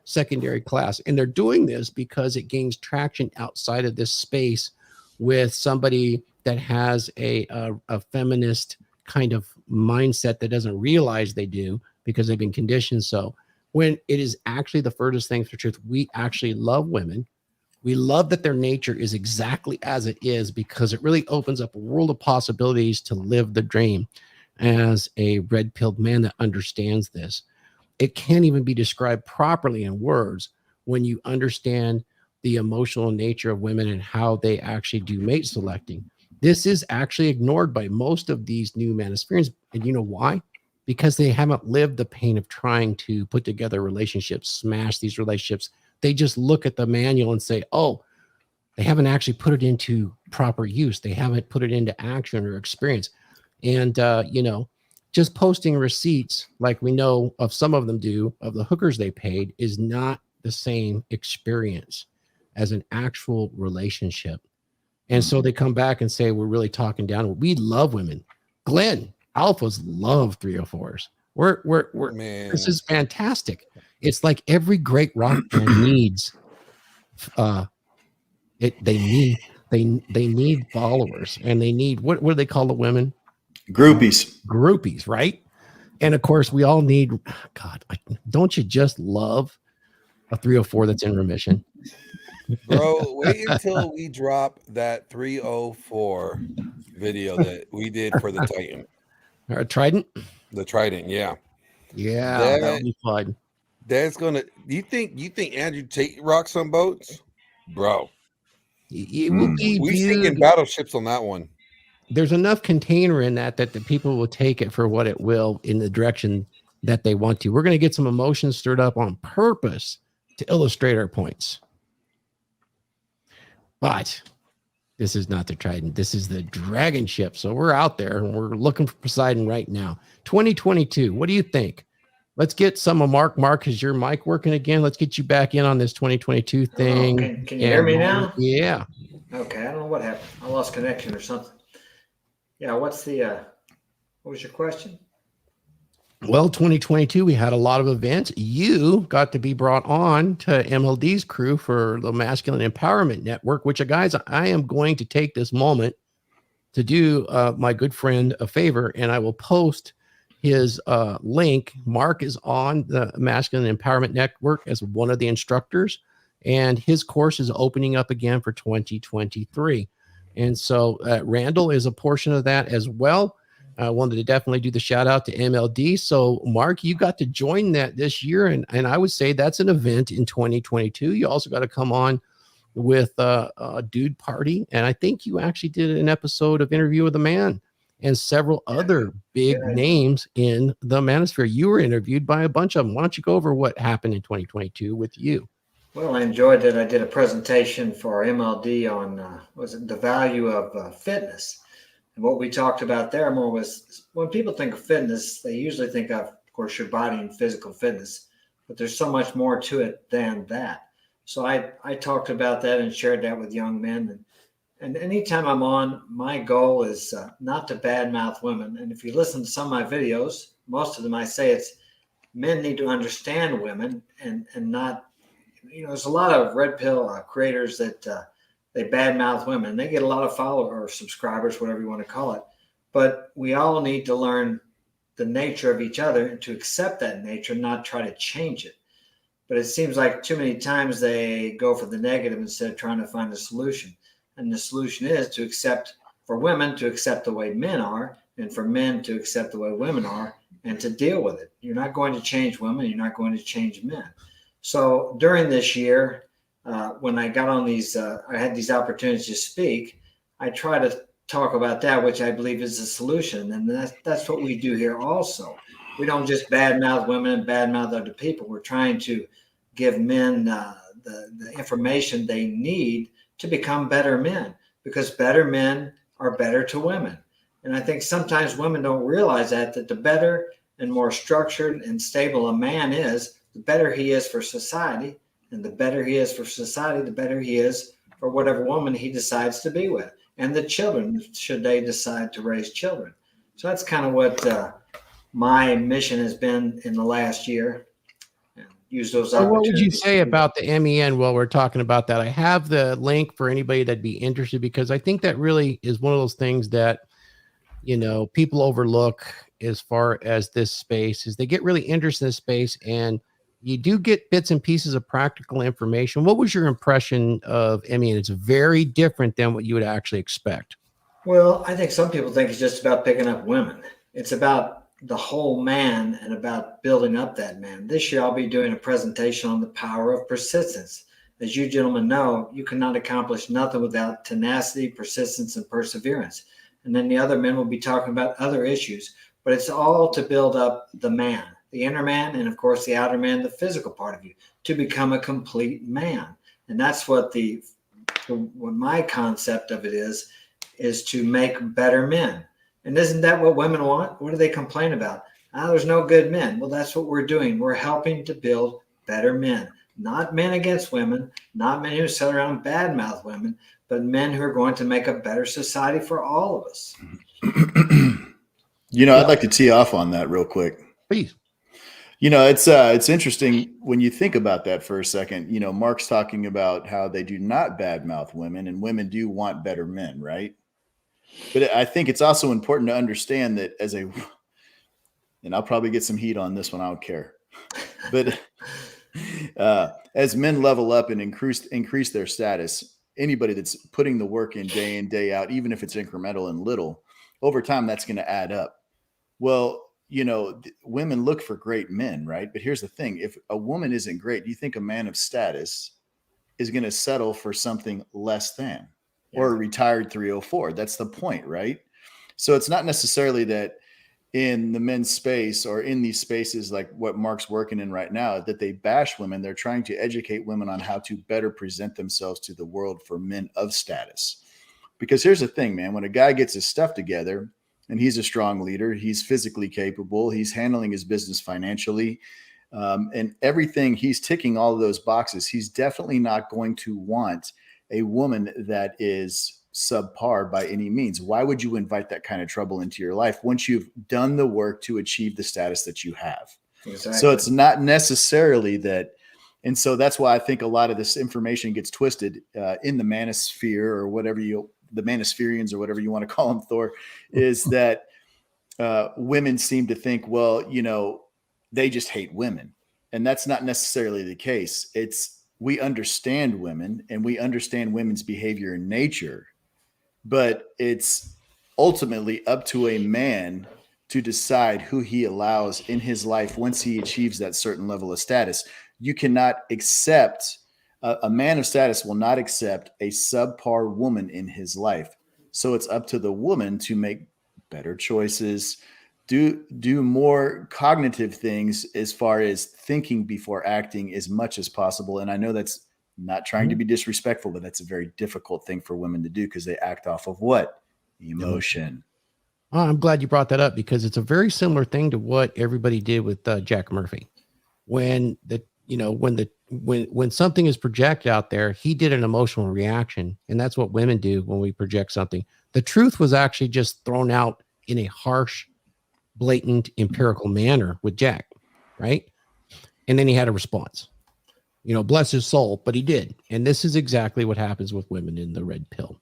secondary class. And they're doing this because it gains traction outside of this space with somebody that has a feminist kind of mindset that doesn't realize they do because they've been conditioned. So when it is actually the furthest thing from truth, we actually love women. We love that their nature is exactly as it is because it really opens up a world of possibilities to live the dream. As a red-pilled man that understands this, it can't even be described properly in words when you understand the emotional nature of women and how they actually do mate selecting. This is actually ignored by most of these new ManoSpherians. And you know why? Because they haven't lived the pain of trying to put together relationships, smash these relationships. They just look at the manual and say, oh, they haven't actually put it into proper use. They haven't put it into action or experience. And, just posting receipts like we know of some of them do of the hookers they paid is not the same experience as an actual relationship. And so they come back and say, we're really talking down. We love women. Glenn, alphas love 304s. We're this is fantastic. It's like every great rock band needs they need followers, and they need what do they call the women? Groupies, right? And of course, we all need God. Don't you just love a 304 that's in remission? Bro, wait until we drop that 304 video that we did for the Titan. Trident? The Trident, yeah. Yeah, that'll be fun. That's gonna you think Andrew Tate rocks some boats? Bro. It will be we sinking battleships on that one. There's enough container in that the people will take it for what it will in the direction that they want to. We're going to get some emotions stirred up on purpose to illustrate our points. But this is not the Trident. This is the DragonShip. So we're out there and we're looking for Poseidon right now. 2022. What do you think? Let's get some of Mark. Mark, is your mic working again? Let's get you back in on this 2022 thing. Can you hear me now? Yeah. Okay. I don't know what happened. I lost connection or something. Yeah. What was your question? Well, 2022, we had a lot of events. You got to be brought on to MLD's crew for the Masculine Empowerment Network, which, guys, I am going to take this moment to do my good friend a favor, and I will post his link. Mark is on the Masculine Empowerment Network as one of the instructors, and his course is opening up again for 2023. And so Randall is a portion of that as well. I wanted to definitely do the shout out to MLD. So Mark, you got to join that this year. And I would say that's an event in 2022. You also got to come on with a dude party. And I think you actually did an episode of Interview with a Man and several other big names in the manosphere. You were interviewed by a bunch of them. Why don't you go over what happened in 2022 with you? Well, I enjoyed that. I did a presentation for MLD on the value of fitness. And what we talked about there more was when people think of fitness, they usually think of course, your body and physical fitness, but there's so much more to it than that. So I talked about that and shared that with young men. And anytime I'm on, my goal is not to badmouth women. And if you listen to some of my videos, most of them I say it's men need to understand women and not, there's a lot of red pill creators that they badmouth women. They get a lot of followers or subscribers, whatever you want to call it. But we all need to learn the nature of each other and to accept that nature, not try to change it. But it seems like too many times they go for the negative instead of trying to find a solution. And the solution is to accept, for women to accept the way men are, and for men to accept the way women are, and to deal with it. You're not going to change women. You're not going to change men. So during this year, when I got on these, I had these opportunities to speak, I try to talk about that, which I believe is the solution. And that's what we do here also. We don't just badmouth women and badmouth other people. We're trying to give men the information they need to become better men, because better men are better to women. And I think sometimes women don't realize that the better and more structured and stable a man is, the better he is for society. And the better he is for society, the better he is for whatever woman he decides to be with. And the children, should they decide to raise children. So that's kind of what my mission has been in the last year. Use those opportunities. What would you say about the MEN while we're talking about that? I have the link for anybody that'd be interested, because I think that really is one of those things that, people overlook as far as this space, is they get really interested in this space and you do get bits and pieces of practical information. What was your impression of MEN? It's very different than what you would actually expect. Well, I think some people think it's just about picking up women. It's about the whole man and about building up that man. This year, I'll be doing a presentation on the power of persistence. As you gentlemen know, you cannot accomplish nothing without tenacity, persistence, and perseverance. And then the other men will be talking about other issues, but it's all to build up the man, the inner man, and of course the outer man, the physical part of you, to become a complete man. And that's what the what my concept of it is to make better men. And isn't that what women want? What do they complain about? There's no good men. Well, that's what we're doing. We're helping to build better men, not men against women, not men who sit around and badmouth women, but men who are going to make a better society for all of us. I'd like to tee off on that real quick. Please. It's interesting when you think about that for a second. Mark's talking about how they do not badmouth women and women do want better men, right? But I think it's also important to understand that and I'll probably get some heat on this one, I don't care. But as men level up and increase their status, anybody that's putting the work in, day out, even if it's incremental and little, over time, that's going to add up. Well, women look for great men, right? But here's the thing. If a woman isn't great, do you think a man of status is going to settle for something less than or a retired 304? That's the point, right? So it's not necessarily that in the men's space or in these spaces like what Mark's working in right now, that they bash women. They're trying to educate women on how to better present themselves to the world for men of status. Because here's the thing, man, when a guy gets his stuff together and he's a strong leader, he's physically capable, he's handling his business financially, and everything, he's ticking all of those boxes. He's definitely not going to want a woman that is subpar by any means. Why would you invite that kind of trouble into your life once you've done the work to achieve the status that you have? Exactly. So it's not necessarily that. And so that's why I think a lot of this information gets twisted in the manosphere or whatever the ManoSpherians or whatever you want to call them, Thor, is that women seem to think, well, they just hate women. And that's not necessarily the case. We understand women and we understand women's behavior and nature, but it's ultimately up to a man to decide who he allows in his life once he achieves that certain level of status. You cannot accept, a man of status will not accept a subpar woman in his life. So it's up to the woman to make better choices, do more cognitive things as far as thinking before acting as much as possible. And I know that's not trying to be disrespectful, but that's a very difficult thing for women to do because they act off of what? Emotion. Oh, I'm glad you brought that up because it's a very similar thing to what everybody did with Jack Murphy. When something is projected out there, he did an emotional reaction, and that's what women do when we project something. The truth was actually just thrown out in a harsh, blatant, empirical manner with Jack, right? And then he had a response. Bless his soul, but he did. And this is exactly what happens with women in the red pill.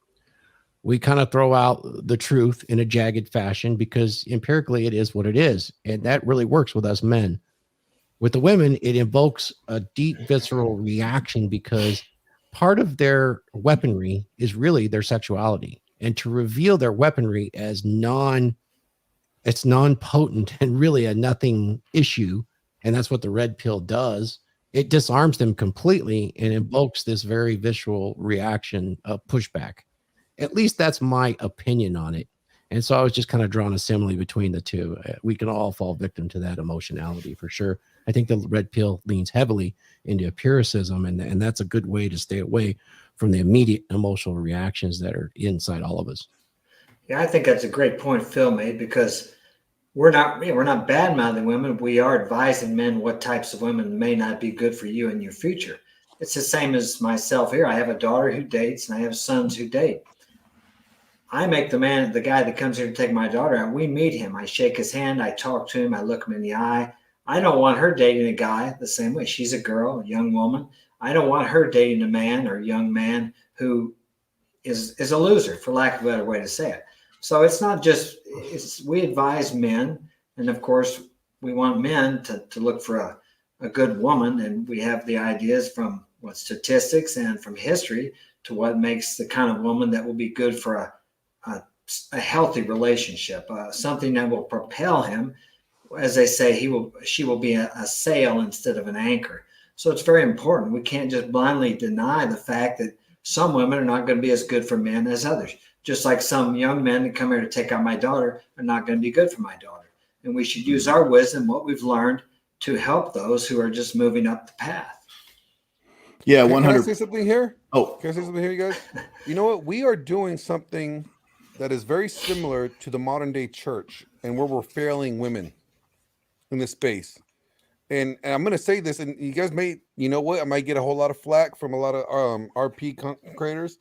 We kind of throw out the truth in a jagged fashion because empirically it is what it is. And that really works with us men. With the women, it invokes a deep visceral reaction because part of their weaponry is really their sexuality. And to reveal their weaponry as it's non-potent and really a nothing issue, and that's what the red pill does, it disarms them completely and invokes this very visceral reaction of pushback. At least that's my opinion on it. And so I was just kind of drawing a simile between the two. We can all fall victim to that emotionality for sure. I think the red pill leans heavily into empiricism, and that's a good way to stay away from the immediate emotional reactions that are inside all of us. Yeah, I think that's a great point Phil made because we're not bad-mouthing women. We are advising men what types of women may not be good for you in your future. It's the same as myself here. I have a daughter who dates, and I have sons who date. I make the guy that comes here to take my daughter out, we meet him. I shake his hand. I talk to him. I look him in the eye. I don't want her dating a guy the same way. She's a girl, a young woman. I don't want her dating a man or a young man who is a loser, for lack of a better way to say it. So it's not just, we advise men. And of course, we want men to look for a good woman. And we have the ideas from statistics and from history to what makes the kind of woman that will be good for a healthy relationship, something that will propel him. As they say, she will be a sail instead of an anchor. So it's very important. We can't just blindly deny the fact that some women are not going to be as good for men as others. Just like some young men that come here to take out my daughter are not going to be good for my daughter. And we should use our wisdom, what we've learned, to help those who are just moving up the path. Yeah, Can I 100. say something here? Oh, can I say something here, you guys? You know what? We are doing something that is very similar to the modern day church, and where we're failing women in this space. And I'm going to say this, and you guys may, you know what? I might get a whole lot of flack from a lot of RP creators,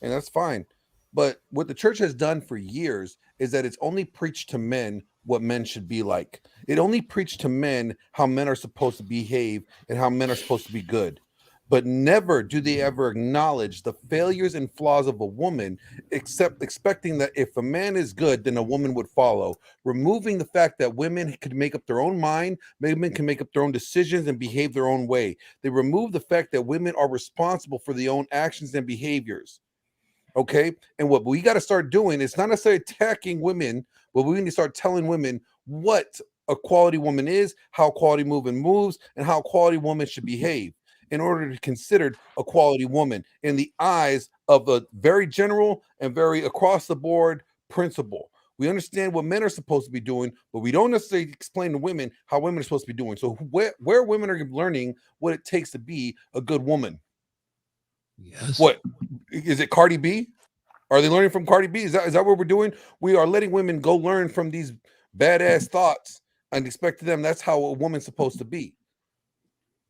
and that's fine. But what the church has done for years is that it's only preached to men what men should be like. It only preached to men how men are supposed to behave and how men are supposed to be good. But never do they ever acknowledge the failures and flaws of a woman, except expecting that if a man is good, then a woman would follow, removing the fact that women could make up their own mind, women can make up their own decisions and behave their own way. They remove the fact that women are responsible for their own actions and behaviors. Okay. And what we got to start doing is not necessarily attacking women, but we need to start telling women what a quality woman is, how quality woman moves, and how quality woman should behave in order to be considered a quality woman in the eyes of a very general and very across the board principle. We understand what men are supposed to be doing, but we don't necessarily explain to women how women are supposed to be doing. So where women are learning what it takes to be a good woman. Yes. What is it? Cardi B? Are they learning from Cardi B? Is that what we're doing? We are letting women go learn from these badass thoughts and expect them that's how a woman's supposed to be.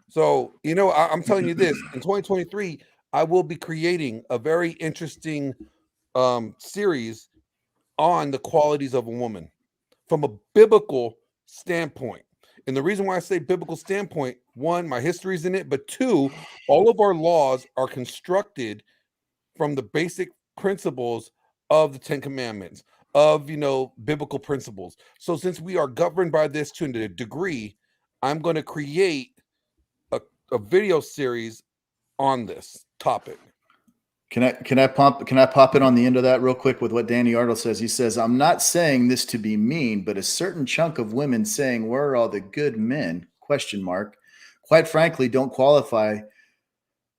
So, you know, I'm telling you this, in 2023, I will be creating a very interesting series on the qualities of a woman from a biblical standpoint. And the reason why I say biblical standpoint, one, my history's in it, but two, all of our laws are constructed from the basic principles of the 10 Commandments, of, you know, biblical principles. So since we are governed by this to a degree, I'm going to create a video series on this topic. Can I pop it on the end of that real quick with what Danny Ardle says? He says, I'm not saying this to be mean, but a certain chunk of women saying, where are all the good men? ? Quite frankly, don't qualify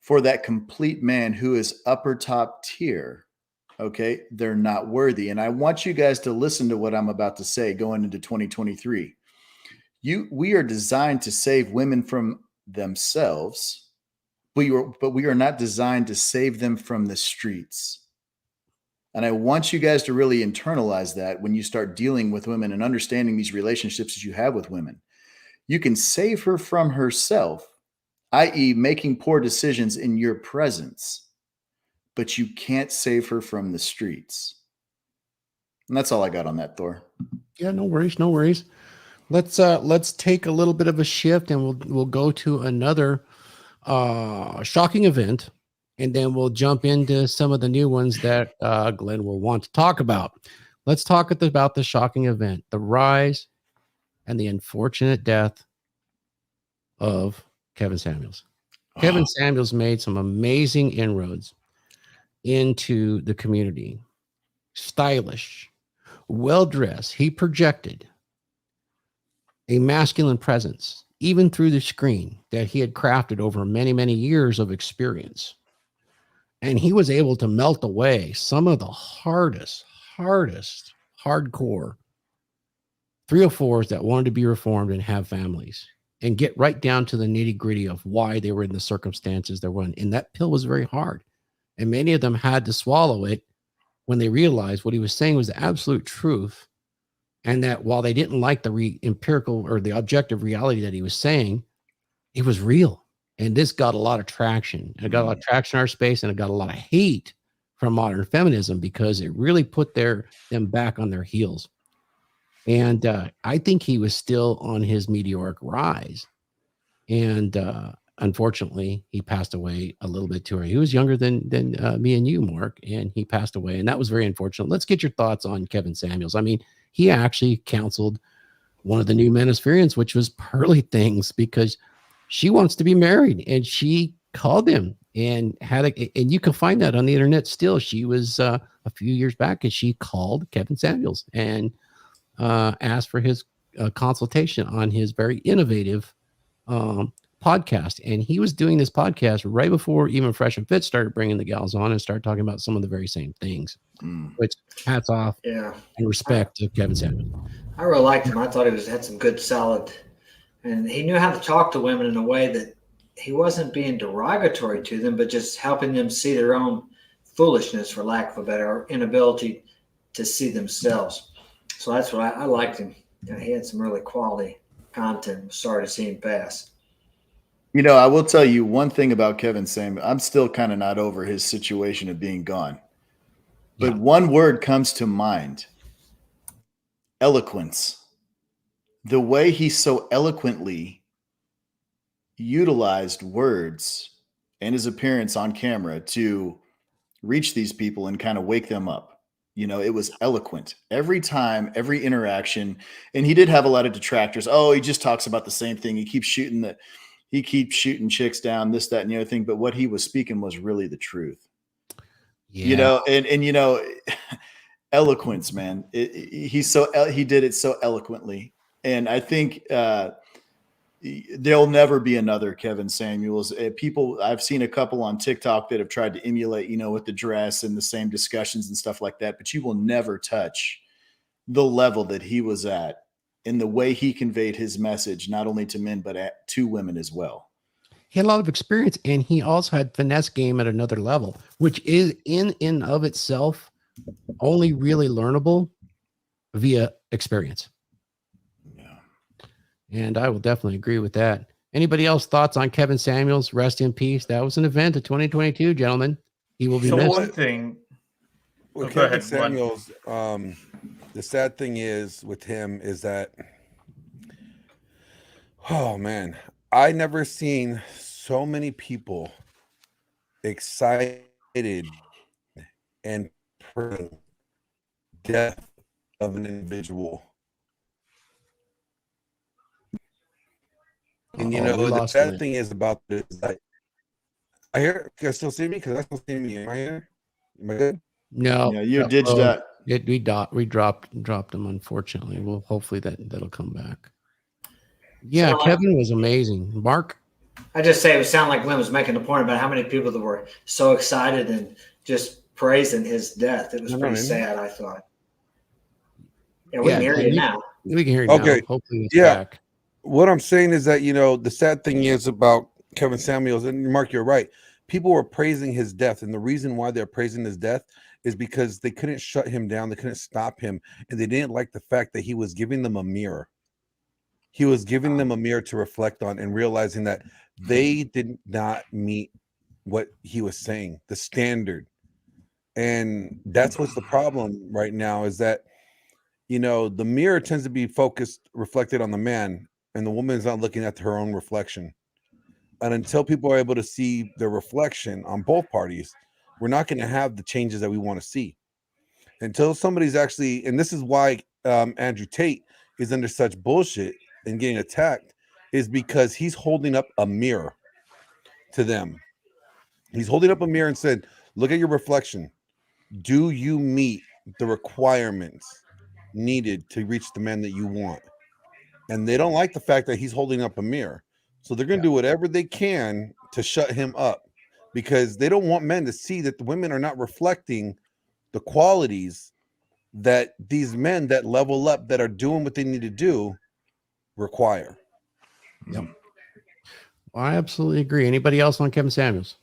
for that complete man who is upper top tier. Okay. They're not worthy. And I want you guys to listen to what I'm about to say going into 2023. We are designed to save women from themselves. But we are not designed to save them from the streets. And I want you guys to really internalize that when you start dealing with women and understanding these relationships that you have with women. You can save her from herself, i.e., making poor decisions in your presence, but you can't save her from the streets. And that's all I got on that, Thor. Yeah, no worries, no worries. Let's take a little bit of a shift, and we'll go to another shocking event, and then we'll jump into some of the new ones that Glenn will want to talk about. Let's talk about the shocking event, the rise and the unfortunate death of Kevin Samuels. Kevin Samuels made some amazing inroads into the community. Stylish, well-dressed. He projected a masculine presence, even through the screen, that he had crafted over many, many years of experience. And he was able to melt away some of the hardest, hardcore 304s that wanted to be reformed and have families, and get right down to the nitty gritty of why they were in the circumstances they were in. And that pill was very hard. And many of them had to swallow it when they realized what he was saying was the absolute truth. And that while they didn't like the empirical or the objective reality that he was saying, it was real. And this got a lot of traction. It got a lot of traction in our space, and it got a lot of hate from modern feminism because it really put them back on their heels. And I think he was still on his meteoric rise. And unfortunately, he passed away a little bit too early. He was younger than me and you, Mark, and he passed away. And that was very unfortunate. Let's get your thoughts on Kevin Samuels. I mean, he actually counseled one of the new ManoSpherians, which was Pearly Things, because she wants to be married, and she called him and and you can find that on the internet still. She was a few years back, and she called Kevin Samuels and asked for his consultation on his very innovative podcast. And he was doing this podcast right before even Fresh and Fit started bringing the gals on and started talking about some of the very same things, which hats off and respect to Kevin Samuels. I really liked him. I thought he had some good, solid, and he knew how to talk to women in a way that he wasn't being derogatory to them, but just helping them see their own foolishness, for lack of a better, or inability to see themselves. So that's what I liked him. He had some really quality content. Sorry to see him pass. You know, I will tell you one thing about Kevin Samuels. I'm still kind of not over his situation of being gone. But one word comes to mind: eloquence. The way he so eloquently utilized words and his appearance on camera to reach these people and kind of wake them up. You know, it was eloquent every time, every interaction. And he did have a lot of detractors. Oh, he just talks about the same thing. He keeps shooting chicks down, this, that, and the other thing. But what he was speaking was really the truth. Yeah. You know, and you know, eloquence, man. He did it so eloquently. And I think there'll never be another Kevin Samuels. People, I've seen a couple on TikTok that have tried to emulate, you know, with the dress and the same discussions and stuff like that, but you will never touch the level that he was at in the way he conveyed his message, not only to men, but to women as well. He had a lot of experience, and he also had finesse game at another level, which is in and of itself only really learnable via experience. And I will definitely agree with that. Anybody else thoughts on Kevin Samuels? Rest in peace. That was an event of 2022, gentlemen. He will be missed. One thing with Kevin Samuels, the sad thing is with him is that, oh man, I never seen so many people excited and praying death of an individual. And you know, the sad thing is about this, like, I hear, can I still see me? Because I still see me. Am I here? Am I good? No, yeah, you're ditched out. We dropped him, unfortunately. Well, hopefully that'll come back. Yeah, So, Kevin was amazing. Mark? I just say it sounded like Lynn was making the point about how many people that were so excited and just praising his death. It was pretty sad, I thought. Yeah, we can hear you now. We can hear you Okay. now. Hopefully it's Yeah. back. What I'm saying is that, you know, the sad thing is about Kevin Samuels, and Mark, you're right. People were praising his death. And the reason why they're praising his death is because they couldn't shut him down. They couldn't stop him. And they didn't like the fact that he was giving them a mirror. He was giving them a mirror to reflect on and realizing that they did not meet what he was saying, the standard. And that's what's the problem right now is that, you know, the mirror tends to be reflected on the man, and the woman is not looking at her own reflection. And until people are able to see the reflection on both parties, we're not going to have the changes that we want to see. Until somebody's actually, and this is why Andrew Tate is under such bullshit and getting attacked, is because he's holding up a mirror to them. He's holding up a mirror and said, look at your reflection. Do you meet the requirements needed to reach the man that you want? And they don't like the fact that he's holding up a mirror. So they're going to do whatever they can to shut him up, because they don't want men to see that the women are not reflecting the qualities that these men that level up, that are doing what they need to do, require. Yep. Well, I absolutely agree. Anybody else on Kevin Samuels?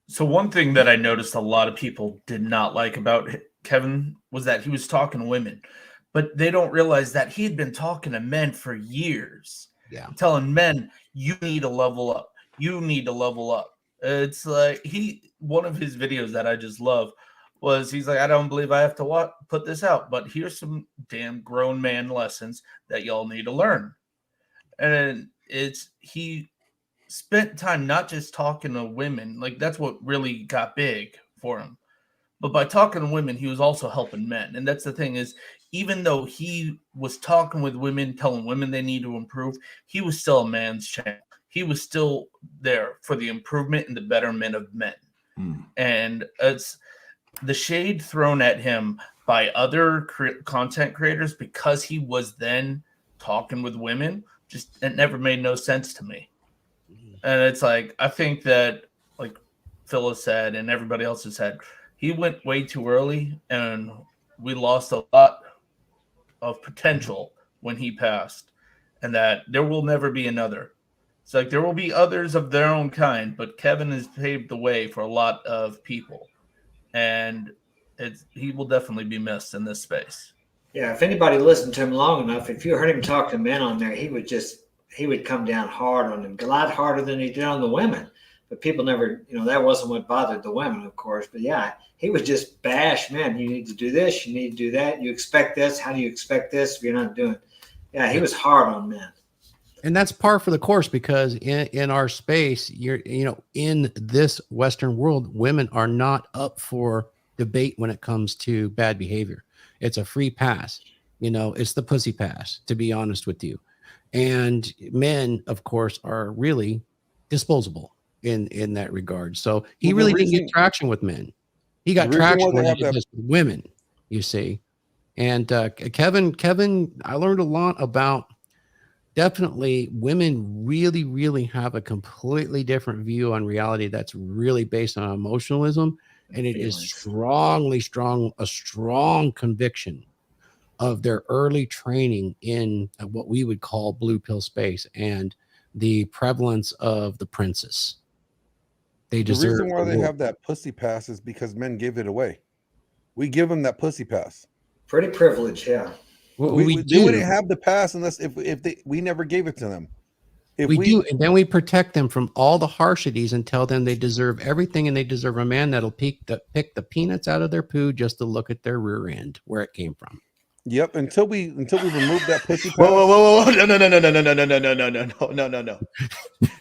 So one thing that I noticed a lot of people did not like about Kevin was that he was talking to women, but they don't realize that he had been talking to men for years. Yeah. Telling men, you need to level up. You need to level up. It's like one of his videos that I just love was he's like, I don't believe I have to put this out, but here's some damn grown man lessons that y'all need to learn. And he spent time not just talking to women, like that's what really got big for him. But by talking to women, he was also helping men. And that's the thing is, even though he was talking with women, telling women they need to improve, he was still a man's champ. He was still there for the improvement and the betterment of men. And it's the shade thrown at him by other content creators because he was then talking with women. Just it never made no sense to me. And it's like, I think that, like Phyllis said and everybody else has said, he went way too early and we lost a lot of potential when he passed, and that there will never be another. It's like there will be others of their own kind, but Kevin has paved the way for a lot of people, and he will definitely be missed in this space. Yeah, if anybody listened to him long enough, if you heard him talk to men on there, he would come down hard on them, a lot harder than he did on the women. But people never, that wasn't what bothered the women, of course. But yeah, he would just bash men. You need to do this. You need to do that. You expect this. How do you expect this if you're not doing it? Yeah, he was hard on men. And that's par for the course, because in our space, in this Western world, women are not up for debate when it comes to bad behavior. It's a free pass. It's the pussy pass, to be honest with you. And men, of course, are really disposable in that regard. So he really didn't get traction with men. He got traction with women, you see. And Kevin, I learned a lot about, definitely women really, really have a completely different view on reality that's really based on emotionalism. And it is a strong conviction of their early training in what we would call blue pill space and the prevalence of the princess. The reason why they have that pussy pass is because men give it away. We give them that pussy pass. Pretty privileged, yeah. We wouldn't have the pass unless we never gave it to them. We do, and then we protect them from all the harshities and tell them they deserve everything, and they deserve a man that'll pick the peanuts out of their poo just to look at their rear end where it came from. Yep. Until we remove that pussy pass. Whoa!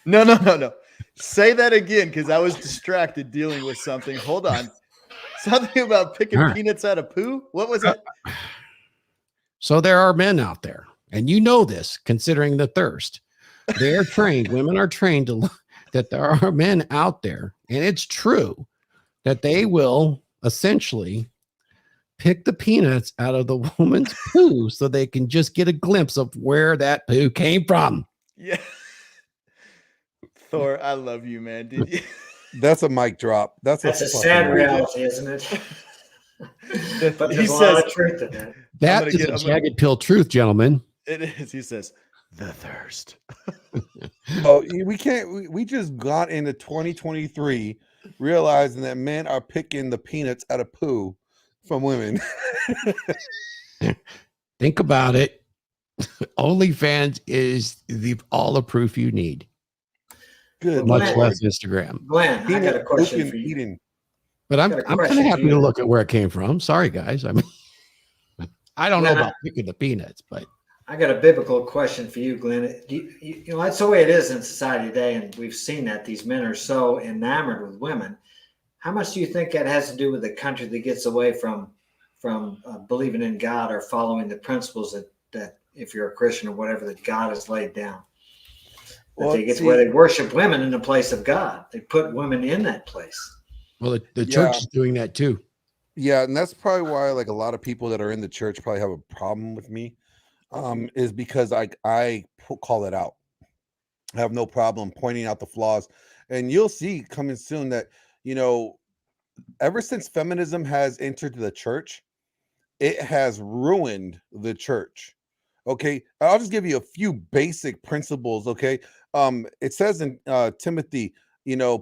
No. Say that again, because I was distracted dealing with something. Hold on. Something about picking peanuts out of poo? What was that? So there are men out there, and you know this, considering the thirst. They're trained. Women are trained that there are men out there, and it's true that they will essentially pick the peanuts out of the woman's poo so they can just get a glimpse of where that poo came from. Yeah. Thor, I love you, man. Did you? That's a mic drop. That's a sad reality, isn't it? But there's a lot of truth in that. That is a jagged pill truth, gentlemen. It is. He says, the thirst. We just got into 2023 realizing that men are picking the peanuts out of poo from women. Think about it. OnlyFans is all the proof you need. Good. Much less Instagram. Glenn, I got a question for you. But I'm kind of happy to look at where it came from. Sorry, guys. I mean, I don't know about picking the peanuts, but I got a biblical question for you, Glenn. You know, that's the way it is in society today, and we've seen that these men are so enamored with women. How much do you think that has to do with the country that gets away from believing in God or following the principles that if you're a Christian or whatever that God has laid down? Where they worship women in the place of God. They put women in that place. Well, the church is doing that too. Yeah, and that's probably why like a lot of people that are in the church probably have a problem with me. Is because I call it out. I have no problem pointing out the flaws. And you'll see coming soon that, ever since feminism has entered the church, it has ruined the church. Okay, I'll just give you a few basic principles. Okay, it says in Timothy,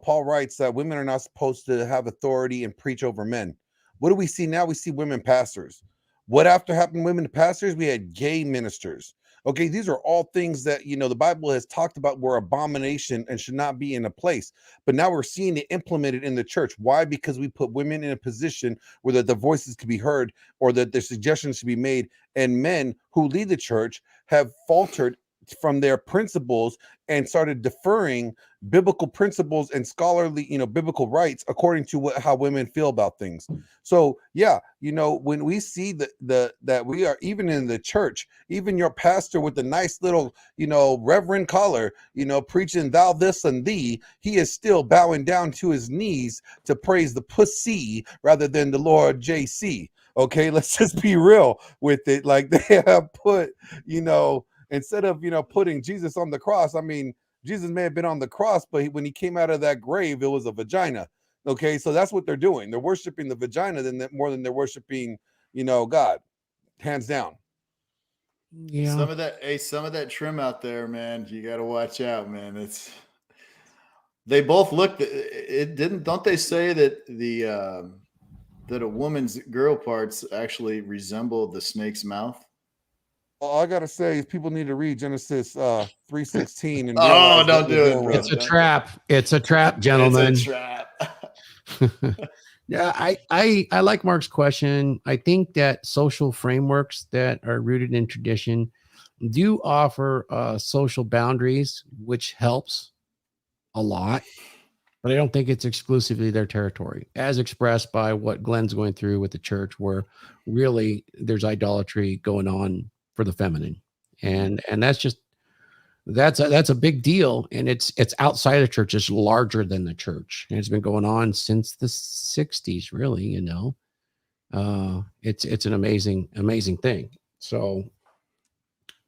Paul writes that women are not supposed to have authority and preach over men. What do we see now? We see women pastors. What after happened women pastors? We had gay ministers. Okay, these are all things that, the Bible has talked about were abomination and should not be in a place. But now we're seeing it implemented in the church. Why? Because we put women in a position where the voices could be heard or that their suggestions should be made. And men who lead the church have faltered from their principles and started deferring biblical principles and scholarly, biblical rights according to how women feel about things. So yeah, when we see that we are even in the church, even your pastor with the nice little, reverend collar, preaching thou this and thee, he is still bowing down to his knees to praise the pussy rather than the Lord JC. Okay, let's just be real with it. Like they have put, instead of, putting Jesus on the cross, I mean, Jesus may have been on the cross, but when he came out of that grave, it was a vagina. Okay, so that's what they're doing. They're worshiping the vagina more than they're worshiping, God, hands down. Yeah. Some of that trim out there, man. You got to watch out, man. They both looked. Don't they say that that a woman's girl parts actually resemble the snake's mouth? All I gotta say is people need to read Genesis 3:16 and Oh, realize don't what do they're it, dealing bro. with. It's a trap. It's a trap, gentlemen. It's a trap. Yeah, I like Mark's question. I think that social frameworks that are rooted in tradition do offer social boundaries, which helps a lot. But I don't think it's exclusively their territory, as expressed by what Glenn's going through with the church, where really there's idolatry going on for the feminine, and that's a big deal, and it's outside the church. It's larger than the church, and it's been going on since the 60s, really. It's an amazing thing. So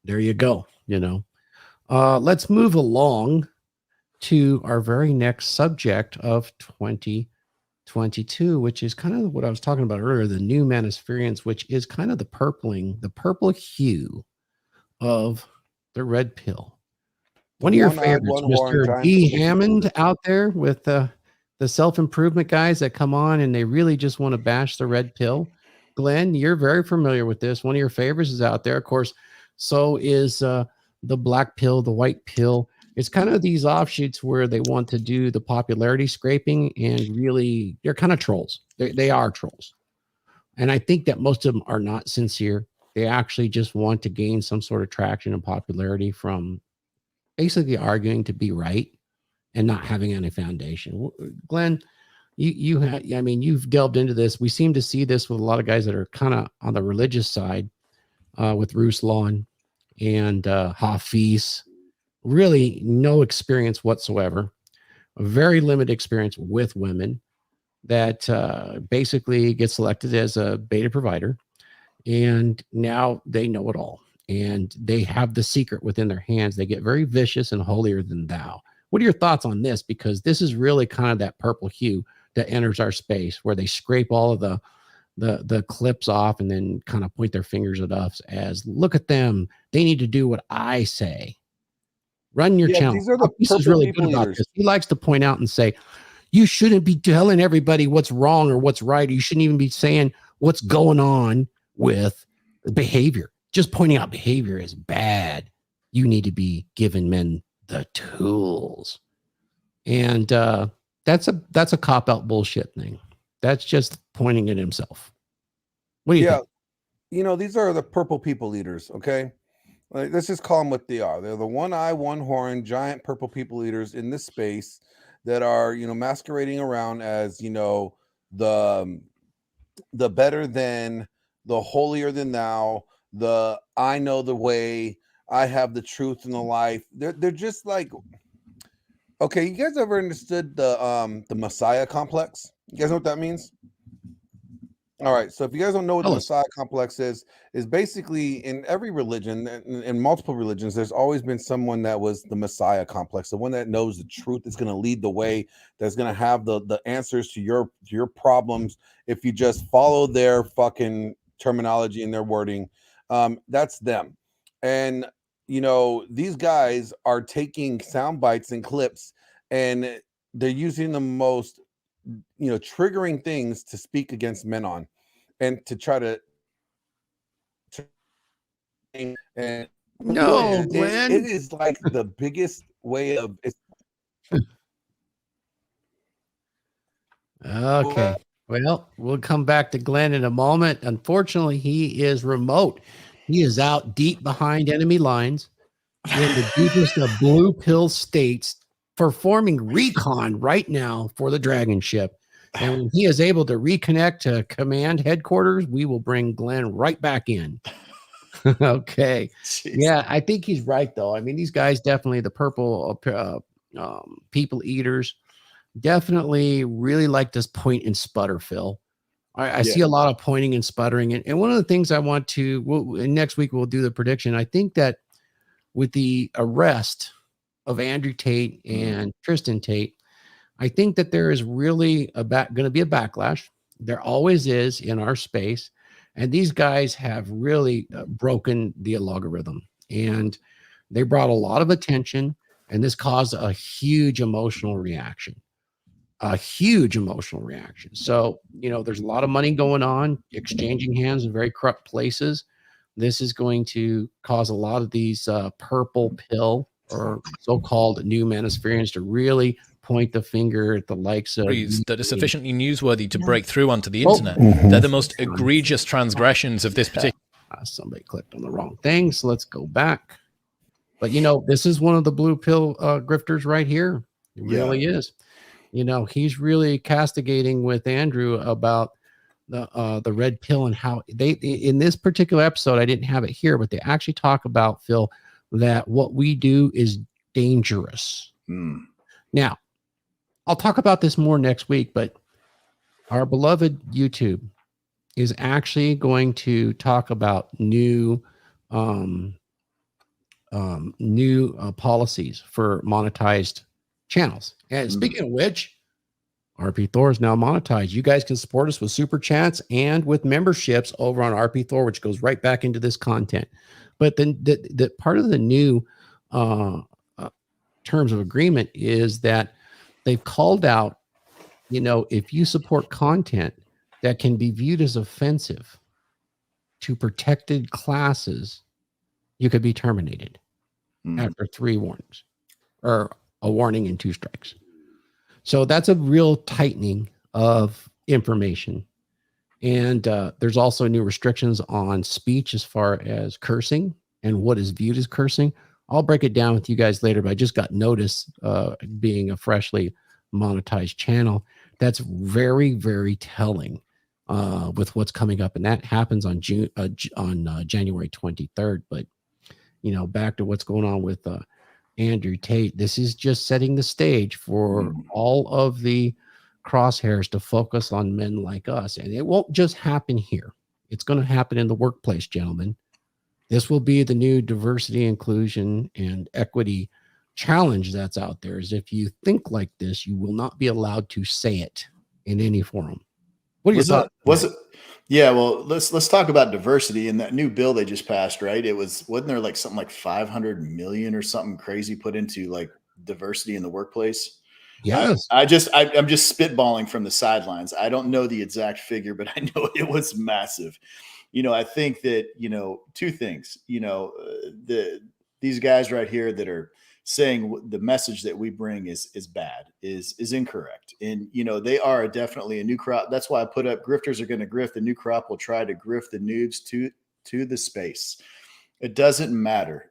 there you go. Let's move along to our very next subject of 2022, which is kind of what I was talking about earlier, the new ManoSpherians, which is kind of the purple hue of the red pill. One of your favorites, Mr. D. Hammond, out there with the self-improvement guys that come on and they really just want to bash the red pill. Glenn, you're very familiar with this. One of your favorites is out there. Of course, so is the black pill, the white pill. It's kind of these offshoots where they want to do the popularity scraping, and really they're kind of trolls. They are trolls. And I think that most of them are not sincere. They actually just want to gain some sort of traction and popularity from basically arguing to be right and not having any foundation. Glenn, you've delved into this. We seem to see this with a lot of guys that are kind of on the religious side, with Ruslan and Hafiz. Really no experience whatsoever, a very limited experience with women, that basically get selected as a beta provider, and now they know it all, and they have the secret within their hands. They get very vicious and holier than thou. What are your thoughts on this? Because this is really kind of that purple hue that enters our space, where they scrape all of the clips off and then kind of point their fingers at us as, look at them, they need to do what I say. Run your channel. These are the This is purple really people good about eaters. this. He likes to point out and say, you shouldn't be telling everybody what's wrong or what's right. You shouldn't even be saying what's going on with behavior. Just pointing out behavior is bad. You need to be giving men the tools. And that's a cop-out bullshit thing. That's just pointing at himself. What do you think? These are the purple people eaters, okay? Let's just call them what they are. They're the one eye, one horn, giant purple people eaters in this space that are, masquerading around as, the better than, the holier than thou, the I know the way, I have the truth and the life. They're just like, okay, you guys ever understood the Messiah complex? You guys know what that means? All right, so if you guys don't know what the Messiah complex is basically in every religion, in multiple religions, there's always been someone that was the Messiah complex, the one that knows the truth, is going to lead the way, that's going to have the answers to your problems if you just follow their fucking terminology and their wording. That's them. And these guys are taking sound bites and clips, and they're using the most triggering things to speak against men on, and to try to and No, it Glenn. is like the biggest way of Okay. Well, we'll come back to Glenn in a moment. Unfortunately, he is remote. He is out deep behind enemy lines in the deepest of blue pill states, performing recon right now for the DragonShip. And when he is able to reconnect to command headquarters, we will bring Glenn right back in. Okay. Jeez. Yeah, I think he's right, though. I mean, these guys definitely, the purple people eaters, definitely really like this point and sputter, Phil. I see a lot of pointing and sputtering. And one of the things I want to, next week we'll do the prediction. I think that with the arrest of Andrew Tate and Tristan Tate, I think that there is really going to be a backlash. There always is in our space. And these guys have really broken the logarithm, and they brought a lot of attention, and this caused a huge emotional reaction. A huge emotional reaction. So, there's a lot of money going on, exchanging hands in very corrupt places. This is going to cause a lot of these purple pill or so-called new ManoSpherians to really point the finger at the likes of that are sufficiently newsworthy to break through onto the internet. They're the most egregious transgressions of this particular. Somebody clicked on the wrong thing, so let's go back. But this is one of the blue pill grifters right here. It really is. He's really castigating with Andrew about the red pill and how they in this particular episode. I didn't have it here, but they actually talk about, Phil, that what we do is dangerous. Now, I'll talk about this more next week, but our beloved YouTube is actually going to talk about new policies for monetized channels. And speaking of which, RP Thor is now monetized. You guys can support us with super chats and with memberships over on RP Thor, which goes right back into this content. But then the part of the new terms of agreement is that they've called out, if you support content that can be viewed as offensive to protected classes, you could be terminated after 3 warnings, or a warning and 2 strikes. So that's a real tightening of information. And there's also new restrictions on speech as far as cursing and what is viewed as cursing. I'll break it down with you guys later, but I just got notice being a freshly monetized channel. That's very, very telling with what's coming up. And that happens on January 23rd. But, back to what's going on with Andrew Tate. This is just setting the stage for all of the crosshairs to focus on men like us. And it won't just happen here. It's going to happen in the workplace, gentlemen. This will be the new diversity, inclusion, and equity challenge that's out there. Is if you think like this, you will not be allowed to say it in any forum. What are your thoughts? Was it? Yeah, well, let's talk about diversity in that new bill they just passed, right? Wasn't there like something like 500 million or something crazy put into like diversity in the workplace? Yes. I'm just spitballing from the sidelines. I don't know the exact figure, but I know it was massive. I think that, 2 things, these guys right here that are saying the message that we bring is bad, is incorrect. And, they are definitely a new crop. That's why I put up grifters are going to grift. The new crop will try to grift the noobs to the space. It doesn't matter.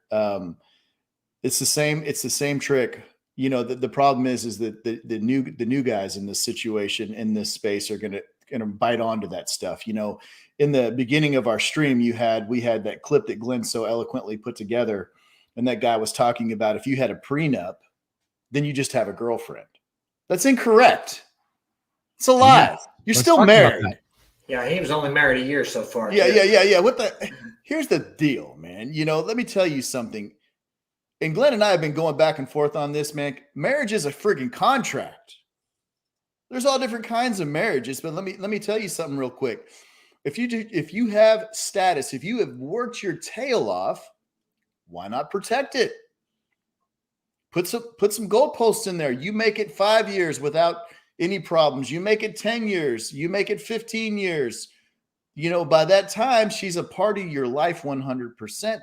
It's the same trick. The problem is that the new guys in this situation, in this space, are going to bite onto that stuff. In the beginning of our stream, we had that clip that Glenn so eloquently put together. And that guy was talking about if you had a prenup, then you just have a girlfriend. That's incorrect. It's a lie. You're still married. Yeah, he was only married a year so far. Yeah. Here's the deal, man. Let me tell you something. And Glenn and I have been going back and forth on this, man. Marriage is a friggin' contract. There's all different kinds of marriages, but let me tell you something real quick. If you have status, if you have worked your tail off, why not protect it? Put some goalposts in there. You make it 5 years without any problems. You make it 10 years. You make it 15 years. By that time, she's a part of your life 100%.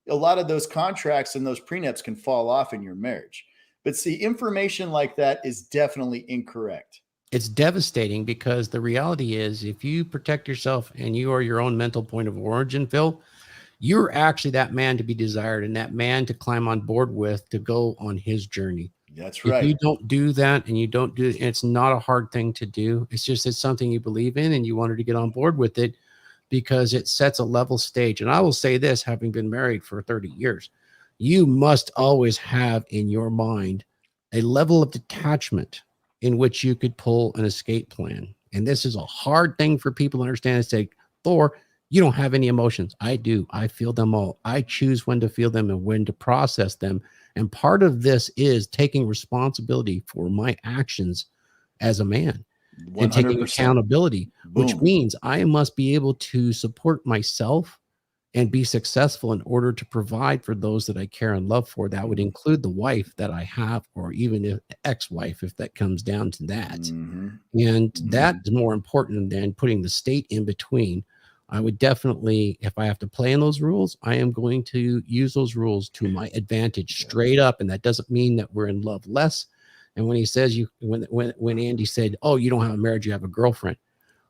A lot of those contracts and those prenups can fall off in your marriage. But see, information like that is definitely incorrect. It's devastating because the reality is if you protect yourself and you are your own mental point of origin, Phil, you're actually that man to be desired and that man to climb on board with to go on his journey. That's right. If you don't do that and you don't do it, it's not a hard thing to do. It's something you believe in and you wanted to get on board with it because it sets a level stage. And I will say this, having been married for 30 years, you must always have in your mind a level of detachment in which you could pull an escape plan. And this is a hard thing for people to understand and say, Thor, you don't have any emotions. I do. I feel them all. I choose when to feel them and when to process them. And part of this is taking responsibility for my actions as a man. and taking 100%. accountability, which Boom. means I must be able to support myself and be successful in order to provide for those that I care and love for. That would include the wife that I have, or even if ex-wife, if that comes down to that. And that is more important than putting the state in between. I would definitely, if I have to play in those rules, I am going to use those rules to my advantage straight up. And that doesn't mean that we're in love less. And when he says when Andy said, oh, you don't have a marriage, you have a girlfriend.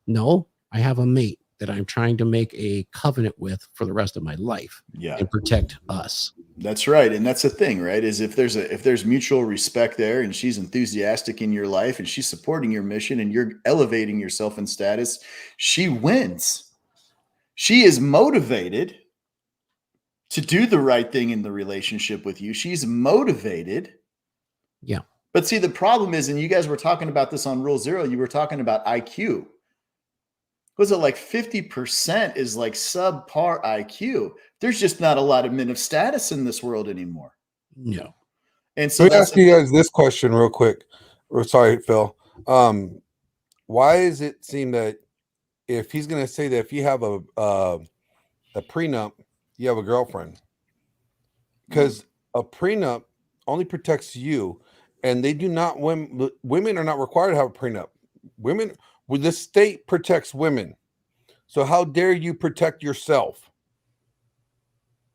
No, I have a mate that I'm trying to make a covenant with for the rest of my life and protect us. That's right. And that's the thing, right? Is if there's mutual respect there and she's enthusiastic in your life and she's supporting your mission and you're elevating yourself in status, she wins. She is motivated to do the right thing in the relationship with you. She's motivated. Yeah. But see, the problem is, and you guys were talking about this on Rule Zero, you were talking about IQ. Was it like 50% is like subpar IQ? There's just not a lot of men of status in this world anymore. No. And so let me ask you guys this question real quick. Sorry, Phil. Why does it seem that if he's going to say that if you have a prenup, you have a girlfriend? Because a prenup only protects you, and they do not. Women are not required to have a prenup. The state protects women. So how dare you protect yourself?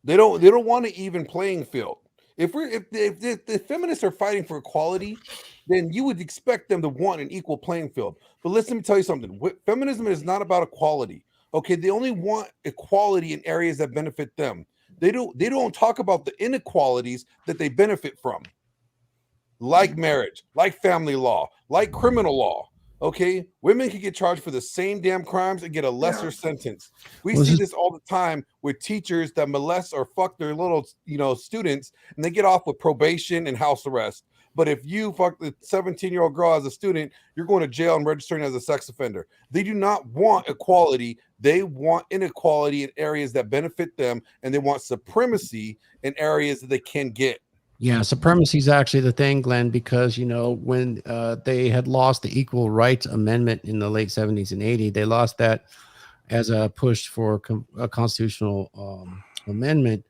They don't want an even playing field. If the feminists are fighting for equality, then you would expect them to want an equal playing field. But let me tell you something. Feminism is not about equality. Okay, they only want equality in areas that benefit them. They don't talk about the inequalities that they benefit from, like marriage, like family law, like criminal law. Okay, women can get charged for the same damn crimes and get a lesser sentence. We see this all the time with teachers that molest or fuck their little, students, and they get off with probation and house arrest. But if you fuck the 17-year-old girl as a student, you're going to jail and registering as a sex offender. They do not want equality. They want inequality in areas that benefit them, and they want supremacy in areas that they can get. Yeah, supremacy is actually the thing, Glenn, because, when they had lost the Equal Rights Amendment in the late 70s and 80s, they lost that as a push for a constitutional amendment.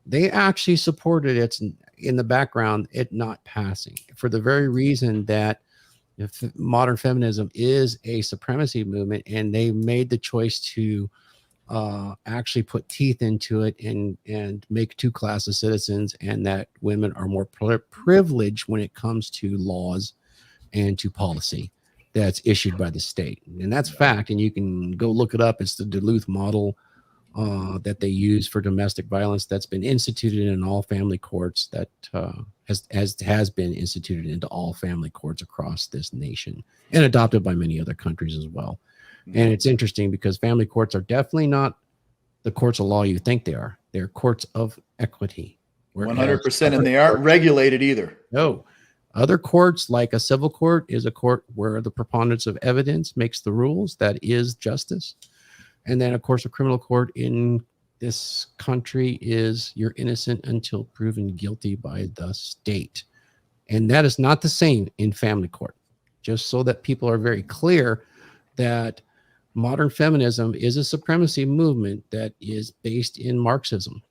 They actually supported it in the background, it not passing, for the very reason that if modern feminism is a supremacy movement, and they made the choice to actually put teeth into it and make two classes citizens, and that women are more privileged when it comes to laws and to policy that's issued by the state. And that's fact. And you can go look it up. It's the Duluth model that they use for domestic violence that's been instituted in all family courts, that has been instituted into all family courts across this nation and adopted by many other countries as well. And it's interesting because family courts are definitely not the courts of law you think they are. They're courts of equity. 100%, and they aren't regulated either. No. Other courts, like a civil court, is a court where the preponderance of evidence makes the rules. That is justice. And then, of course, a criminal court in this country is you're innocent until proven guilty by the state. And that is not the same in family court. Just so that people are very clear that modern feminism is a supremacy movement that is based in Marxism,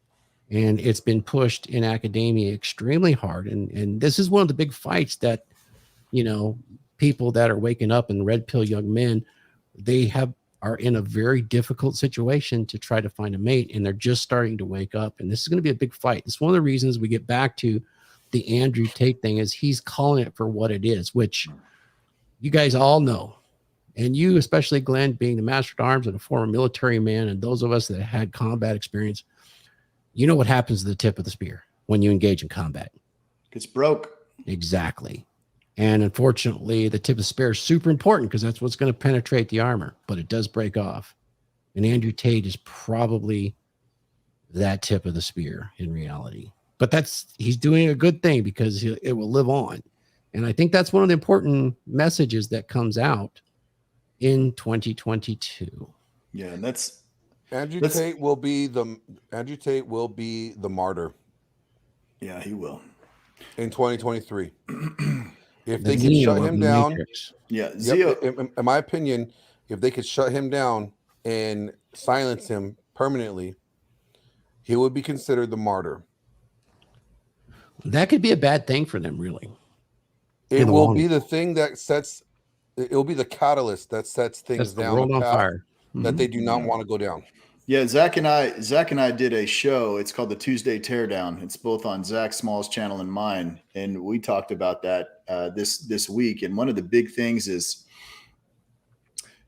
and it's been pushed in academia extremely hard. And this is one of the big fights that, people that are waking up and red pill young men, are in a very difficult situation to try to find a mate, and they're just starting to wake up. And this is going to be a big fight. It's one of the reasons we get back to the Andrew Tate thing, is he's calling it for what it is, which you guys all know. And you, especially Glenn, being the master at arms and a former military man, and those of us that had combat experience, you know what happens to the tip of the spear when you engage in combat. It's broke. Exactly. And unfortunately, the tip of the spear is super important because that's what's going to penetrate the armor, but it does break off. And Andrew Tate is probably that tip of the spear in reality. But he's doing a good thing because it will live on. And I think that's one of the important messages that comes out in 2022. Yeah, and Andrew Tate will be the martyr. Yeah, he will. In 2023. If The they could Neo shut of him the down, Matrix. Yeah, in my opinion, if they could shut him down and silence him permanently, he would be considered the martyr. That could be a bad thing for them, really. It will be the thing that sets. It will be the catalyst that sets things the down world the on path fire. that they do not want to go down. Yeah, Zach and I did a show. It's called the Tuesday Teardown. It's both on Zach Small's channel and mine, and we talked about that this week. And one of the big things is,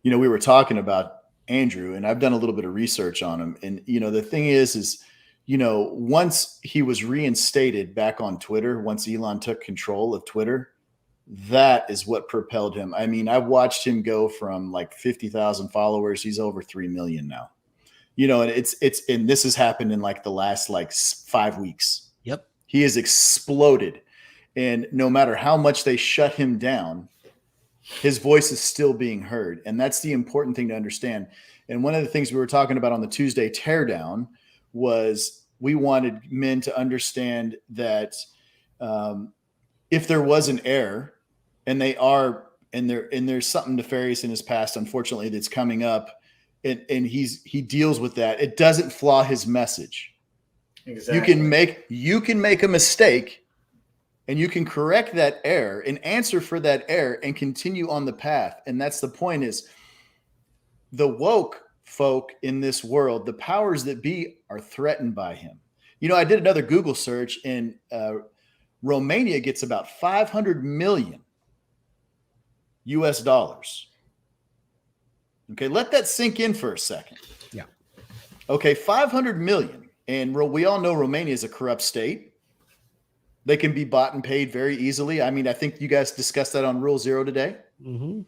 we were talking about Andrew, and I've done a little bit of research on him. And the thing is, once he was reinstated back on Twitter, once Elon took control of Twitter, that is what propelled him. I mean, I've watched him go from like 50,000 followers. He's over 3 million now. And and this has happened in like the last 5 weeks. Yep. He has exploded. And no matter how much they shut him down, his voice is still being heard. And that's the important thing to understand. And one of the things we were talking about on the Tuesday Teardown was we wanted men to understand that if there was an error, and there's something nefarious in his past, unfortunately, that's coming up, and he deals with that. It doesn't flaw his message. Exactly. You can make a mistake, and you can correct that error and answer for that error and continue on the path. And that's the point: is the woke folk in this world, the powers that be, are threatened by him. I did another Google search, and Romania gets about 500 million US dollars. Okay, let that sink in for a second. Yeah. Okay, 500 million. And we all know Romania is a corrupt state. They can be bought and paid very easily. I mean, I think you guys discussed that on Rule Zero today. Mm-hmm.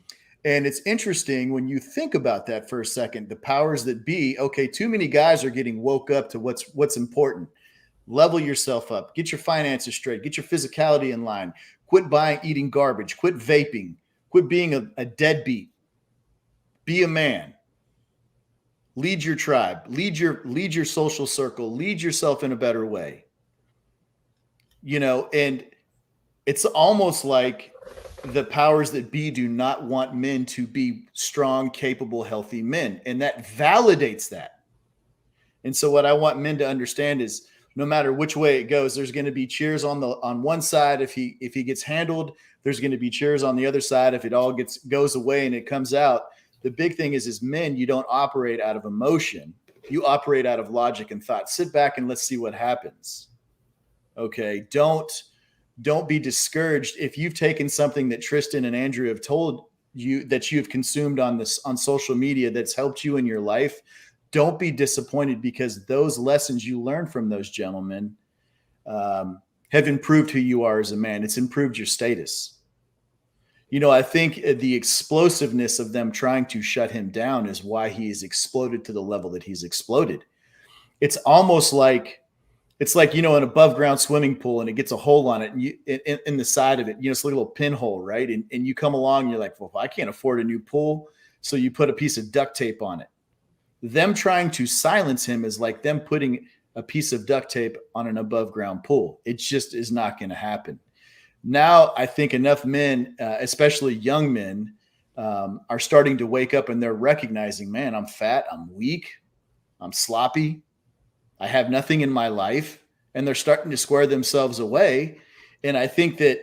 And it's interesting when you think about that for a second, the powers that be, okay, too many guys are getting woke up to what's important. Level yourself up, get your finances straight, get your physicality in line, quit eating garbage, quit vaping, quit being a deadbeat, be a man, lead your tribe, lead your social circle, lead yourself in a better way. And it's almost like the powers that be do not want men to be strong, capable, healthy men. And that validates that. And so what I want men to understand is, no matter which way it goes, there's going to be cheers on one side if he gets handled. There's going to be cheers on the other side if it all goes away and it comes out. The big thing is men, you don't operate out of emotion. You operate out of logic and thought. Sit back and let's see what happens. Okay, don't be discouraged if you've taken something that Tristan and Andrew have told you that you have consumed on social media that's helped you in your life. Don't be disappointed, because those lessons you learned from those gentlemen have improved who you are as a man. It's improved your status. I think the explosiveness of them trying to shut him down is why he has exploded to the level that he's exploded. It's almost like, an above ground swimming pool, and it gets a hole on it, and in the side of it, it's like a little pinhole, right? And you come along and you're like, well, I can't afford a new pool. So you put a piece of duct tape on it. Them trying to silence him is like them putting a piece of duct tape on an above ground pool. It just is not going to happen. Now, I think enough men, especially young men, are starting to wake up, and they're recognizing, man, I'm fat, I'm weak, I'm sloppy, I have nothing in my life, and they're starting to square themselves away. And I think that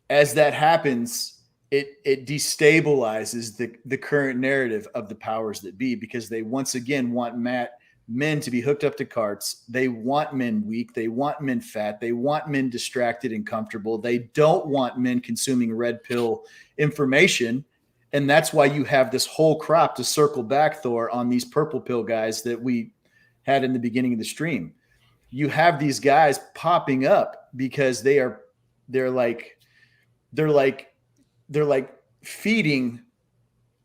as that happens, it destabilizes the current narrative of the powers that be, because they once again want men to be hooked up to carts. They want men weak. They want men fat. They want men distracted and comfortable. They don't want men consuming red pill information. And that's why you have this whole crop, to circle back, Thor, on these purple pill guys that we had in the beginning of the stream. You have these guys popping up because they're like feeding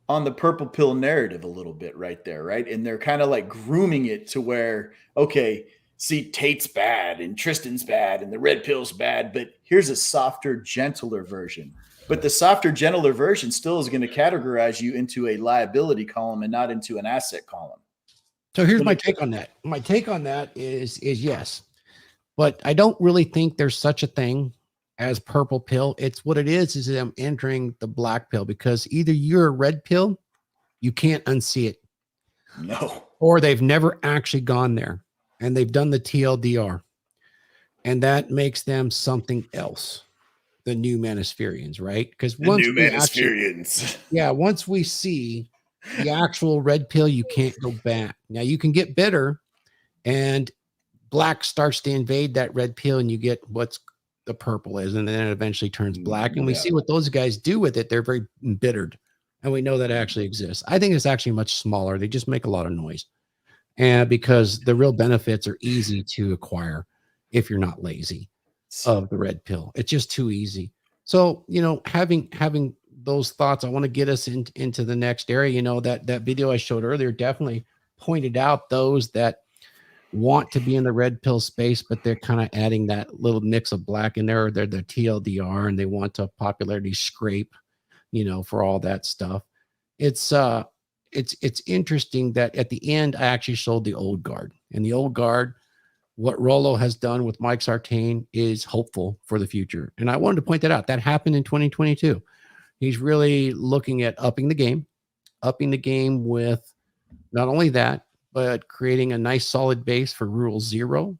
on the purple pill narrative a little bit right there, right? And they're kind of like grooming it to where, okay, see, Tate's bad and Tristan's bad and the red pill's bad, but here's a softer, gentler version. But the softer, gentler version still is going to categorize you into a liability column and not into an asset column. So here's my take on that. My take on that is yes, but I don't really think there's such a thing as purple pill. It's what it is them entering the black pill, because either you're a red pill, you can't unsee it. No. Or they've never actually gone there and they've done the TLDR. And that makes them something else. The new ManoSpherians, right? Because once new ManoSpherians. Once we see the actual red pill, you can't go back. Now you can get bitter and black starts to invade that red pill and you get what's the purple is, and then it eventually turns black. And we see what those guys do with it. They're very embittered. And we know that actually exists. I think it's actually much smaller. They just make a lot of noise. And because the real benefits are easy to acquire if you're not lazy of the red pill. It's just too easy. So, having those thoughts, I want to get us into the next area. That video I showed earlier definitely pointed out those that want to be in the red pill space, but they're kind of adding that little mix of black in there. They're the TLDR and they want to popularity scrape, for all that stuff. It's interesting that at the end, I actually showed the old guard, and the old guard, what Rollo has done with Mike Sartain is hopeful for the future. And I wanted to point that out. That happened in 2022. He's really looking at upping the game with not only that, but creating a nice solid base for Rule 0.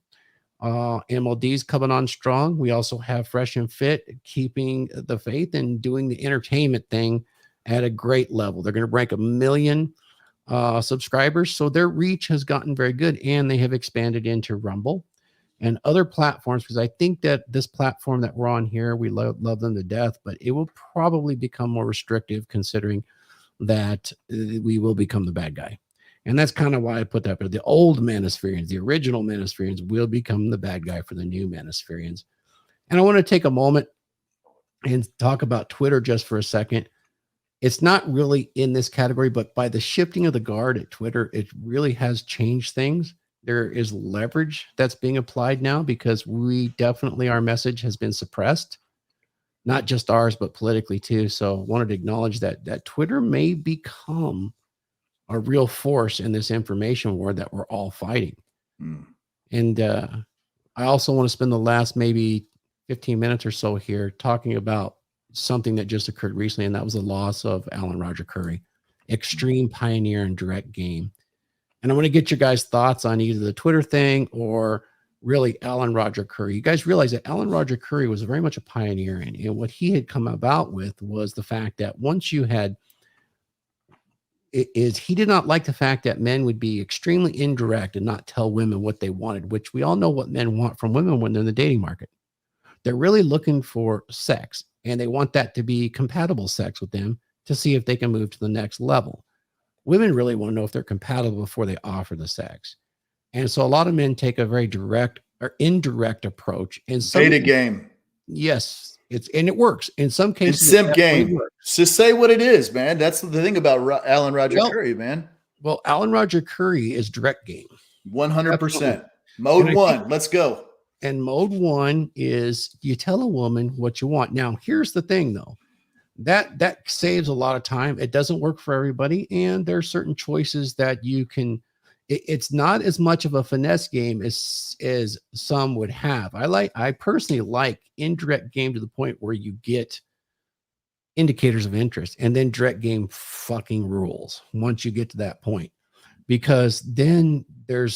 MLD's coming on strong. We also have Fresh and Fit keeping the faith and doing the entertainment thing at a great level. They're going to rank 1 million subscribers. So their reach has gotten very good, and they have expanded into Rumble and other platforms, because I think that this platform that we're on here, we love them to death, but it will probably become more restrictive considering that we will become the bad guy. And that's kind of why I put that. But the old ManoSpherians, the original ManoSpherians, will become the bad guy for the new ManoSpherians. And I want to take a moment and talk about Twitter just for a second. It's not really in this category, but by the shifting of the guard at Twitter, it really has changed things. There is leverage that's being applied now because our message has been suppressed, not just ours, but politically too. So I wanted to acknowledge that Twitter may become a real force in this information war that we're all fighting. And I also want to spend the last maybe 15 minutes or so here talking about something that just occurred recently, and that was the loss of Alan Roger Curry, extreme pioneer in direct game. And I want to get your guys' thoughts on either the Twitter thing or really Alan Roger Curry. You guys realize that Alan Roger Curry was very much a pioneer, and what he had come about with was the fact that once you had he did not like the fact that men would be extremely indirect and not tell women what they wanted, which we all know what men want from women when they're in the dating market. They're really looking for sex, and they want that to be compatible sex with them to see if they can move to the next level. Women really want to know if they're compatible before they offer the sex. And so a lot of men take a very direct or indirect approach. And Beta game. Yes. It works. In some cases, it's simp game. Just say what it is, man. That's the thing about Alan Roger Curry, man. Well, Alan Roger Curry is direct game. 100%. Mode 1. Let's go. And mode 1 is you tell a woman what you want. Now, here's the thing, though. That saves a lot of time. It doesn't work for everybody. And there are certain choices that you can. It's not as much of a finesse game as some would have. I personally like indirect game to the point where you get indicators of interest, and then direct game fucking rules once you get to that point, because then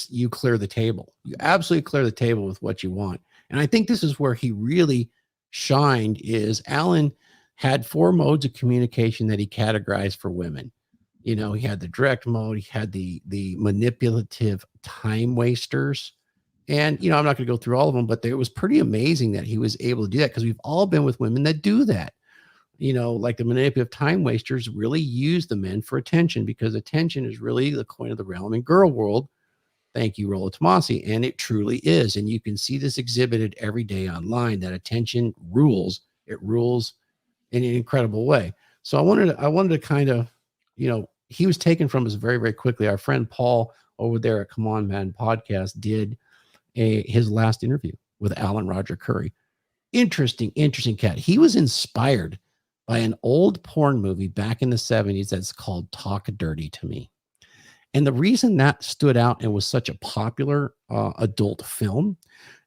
you clear the table. You absolutely clear the table with what you want. And I think this is where he really shined. Is Alan had 4 modes of communication that he categorized for women. He had the direct mode, he had the manipulative time wasters. And, I'm not going to go through all of them, but it was pretty amazing that he was able to do that, because we've all been with women that do that. Like the manipulative time wasters really use the men for attention, because attention is really the coin of the realm in girl world. Thank you, Rollo Tomasi. And it truly is. And you can see this exhibited every day online, that attention rules. It rules in an incredible way. So I wanted to kind of, he was taken from us very, very quickly. Our friend Paul over there at Come On Man podcast did his last interview with Alan Roger Curry. Interesting cat. He was inspired by an old porn movie back in the 70s that's called Talk Dirty to Me. And the reason that stood out and was such a popular adult film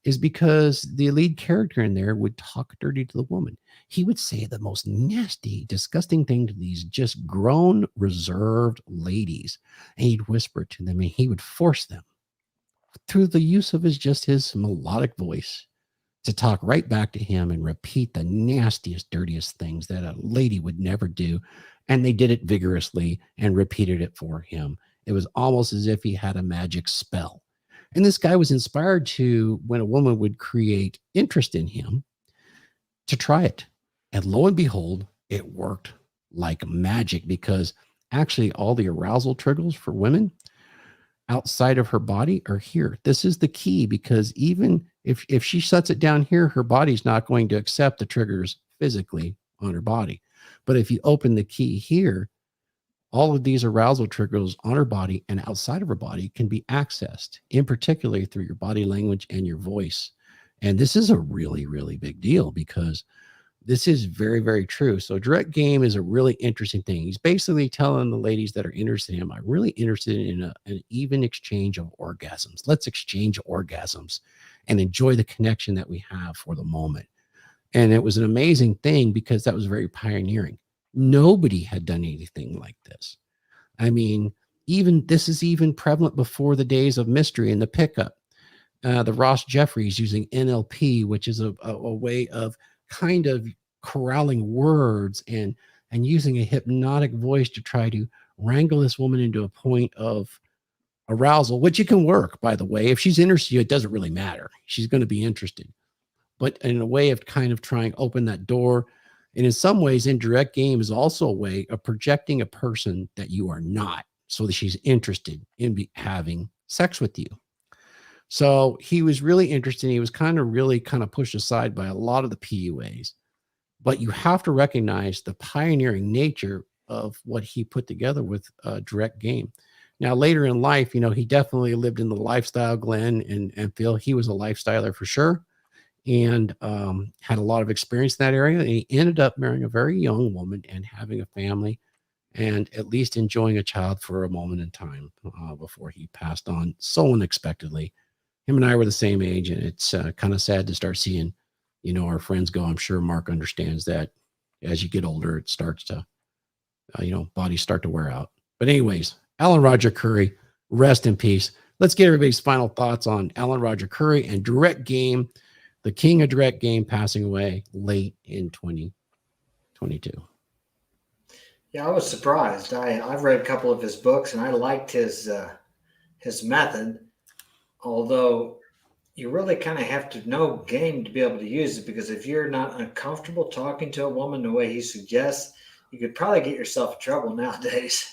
is because the lead character in there would talk dirty to the woman. He would say the most nasty, disgusting thing to these just grown, reserved ladies. And he'd whisper to them and he would force them through the use of his melodic voice to talk right back to him and repeat the nastiest, dirtiest things that a lady would never do. And they did it vigorously and repeated it for him. It was almost as if he had a magic spell. And this guy was inspired to, when a woman would create interest in him, to try it. And lo and behold, it worked like magic, because actually all the arousal triggers for women outside of her body are here. This is the key, because even if she shuts it down here, her body's not going to accept the triggers physically on her body. But if you open the key here, all of these arousal triggers on her body and outside of her body can be accessed, in particular through your body language and your voice. And this is a really, really big deal, because this is very, very true. So direct game is a really interesting thing. He's basically telling the ladies that are interested in him, I'm really interested in an even exchange of orgasms. Let's exchange orgasms and enjoy the connection that we have for the moment. And it was an amazing thing, because that was very pioneering. Nobody had done anything like this. I mean, this is even prevalent before the days of mystery and the pickup. The Ross Jeffries using NLP, which is a way of kind of corralling words and using a hypnotic voice to try to wrangle this woman into a point of arousal, which it can work, by the way. If she's interested in you, it doesn't really matter. She's going to be interested. But in a way of kind of trying to open that door. And in some ways, indirect game is also a way of projecting a person that you are not, so that she's interested in having sex with you. So he was really interested. He was kind of pushed aside by a lot of the PUAs. But you have to recognize the pioneering nature of what he put together with direct game. Now, later in life, he definitely lived in the lifestyle, Glenn and Phil. He was a lifestyler for sure. And had a lot of experience in that area. And he ended up marrying a very young woman and having a family, and at least enjoying a child for a moment in time before he passed on so unexpectedly. Him and I were the same age, and it's kind of sad to start seeing, our friends go. I'm sure Mark understands that as you get older, it starts to, bodies start to wear out. But anyways, Alan Roger Currie, rest in peace. Let's get everybody's final thoughts on Alan Roger Currie and direct game. The king of direct game, passing away late in 2022. Yeah, I was surprised. I've read a couple of his books, and I liked his method. Although you really kind of have to know game to be able to use it, because if you're not uncomfortable talking to a woman the way he suggests, you could probably get yourself in trouble nowadays.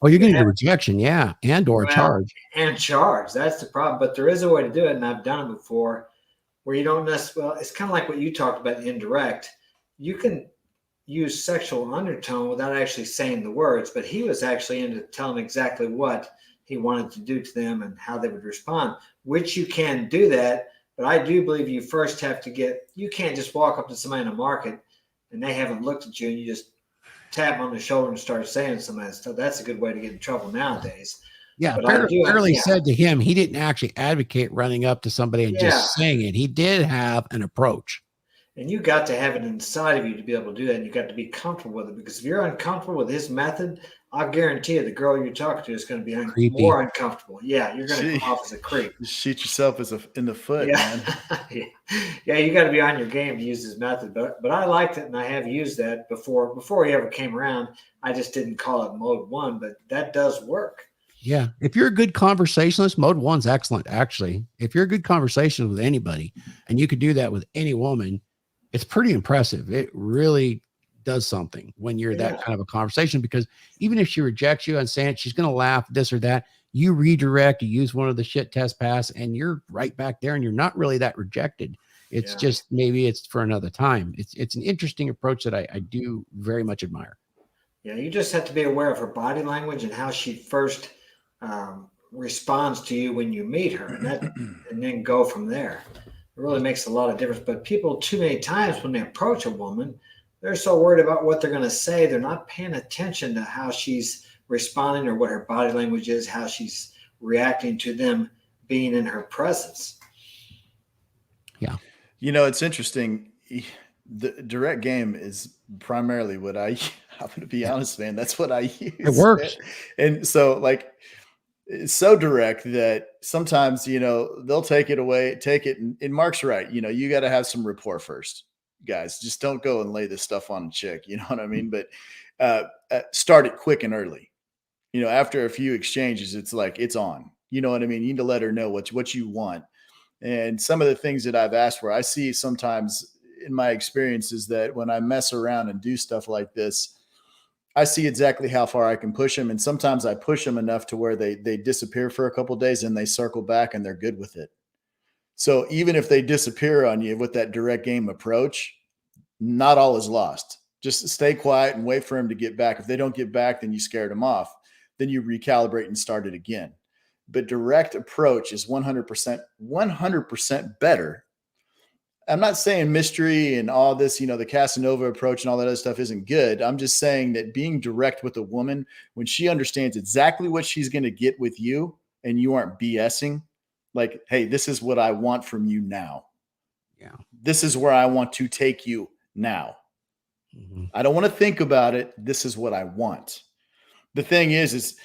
Oh, you're going to get rejection, yeah, or a charge. And charge. That's the problem. But there is a way to do it, and I've done it before, where you don't necessarily, it's kind of like what you talked about, indirect. You can use sexual undertone without actually saying the words, but he was actually into telling exactly what he wanted to do to them and how they would respond, which you can do that. But I do believe you first have to you can't just walk up to somebody in a market and they haven't looked at you and you just tap them on the shoulder and start saying some of that stuff. That's a good way to get in trouble nowadays. Yeah, Fairley said to him, he didn't actually advocate running up to somebody and just saying it. He did have an approach. And you got to have it inside of you to be able to do that. And you got to be comfortable with it, because if you're uncomfortable with his method, I guarantee you the girl you're talking to is going to be more uncomfortable. Yeah, you're going to come off as a creep. You shoot yourself in the foot, man. Yeah, you got to be on your game to use his method. But I liked it, and I have used that before he ever came around. I just didn't call it mode 1, but that does work. Yeah. If you're a good conversationalist, mode 1's excellent, actually. If you're a good conversationalist with anybody, and you could do that with any woman, it's pretty impressive. It really does something when you're that kind of a conversation, because even if she rejects you and saying she's going to laugh, this or that, you redirect, you use one of the shit test pass, and you're right back there, and you're not really that rejected. It's just, maybe it's for another time. It's an interesting approach that I do very much admire. Yeah. You just have to be aware of her body language and how she first responds to you when you meet her, and then go from there. It really makes a lot of difference. But people, too many times when they approach a woman, they're so worried about what they're going to say, they're not paying attention to how she's responding or what her body language is, how she's reacting to them being in her presence. Yeah. You know, it's interesting. The direct game is primarily what I'm going to be honest, man. That's what I use. It works. And so, like, it's so direct that sometimes, you know, they'll take it away, and Mark's right. You know, you got to have some rapport first, guys. Just don't go and lay this stuff on a chick. You know what I mean? But start it quick and early. You know, after a few exchanges, it's like, it's on. You know what I mean? You need to let her know what you want. And some of the things that I've asked for, I see sometimes in my experiences that when I mess around and do stuff like this, I see exactly how far I can push them. And sometimes I push them enough to where they disappear for a couple of days and they circle back and they're good with it. So even if they disappear on you with that direct game approach, not all is lost. Just stay quiet and wait for them to get back. If they don't get back, then you scared them off. Then you recalibrate and start it again. But direct approach is 100% better. I'm not saying mystery and all this, you know, the Casanova approach and all that other stuff isn't good. I'm just saying that being direct with a woman, when she understands exactly what she's going to get with you and you aren't BSing, like, hey, this is what I want from you now. Yeah. This is where I want to take you now. Mm-hmm. I don't want to think about it. This is what I want. The thing is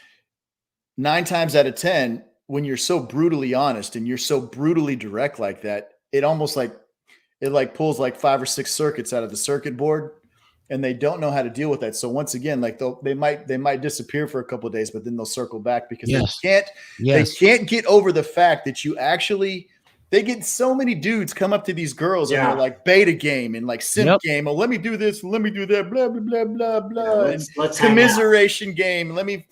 9 times out of 10, when you're so brutally honest and you're so brutally direct like that, it almost like pulls like 5 or 6 circuits out of the circuit board, and they don't know how to deal with that. So once again, like they might disappear for a couple of days, but then they'll circle back because they can't get over the fact that they get so many dudes come up to these girls and they're like beta game and like simp game. Oh, let me do this, let me do that, blah, blah, blah, blah, blah. Yeah, let's commiseration game. Let me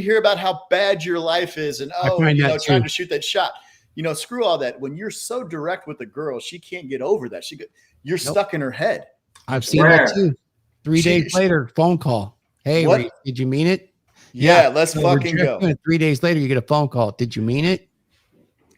hear about how bad your life is. And trying to shoot that shot. You know, screw all that. When you're so direct with a girl, she can't get over that. You're stuck in her head. I've seen that too. 3 days later, phone call. Hey, Raith, did you mean it? Yeah, let's fucking go. 3 days later, you get a phone call. Did you mean it?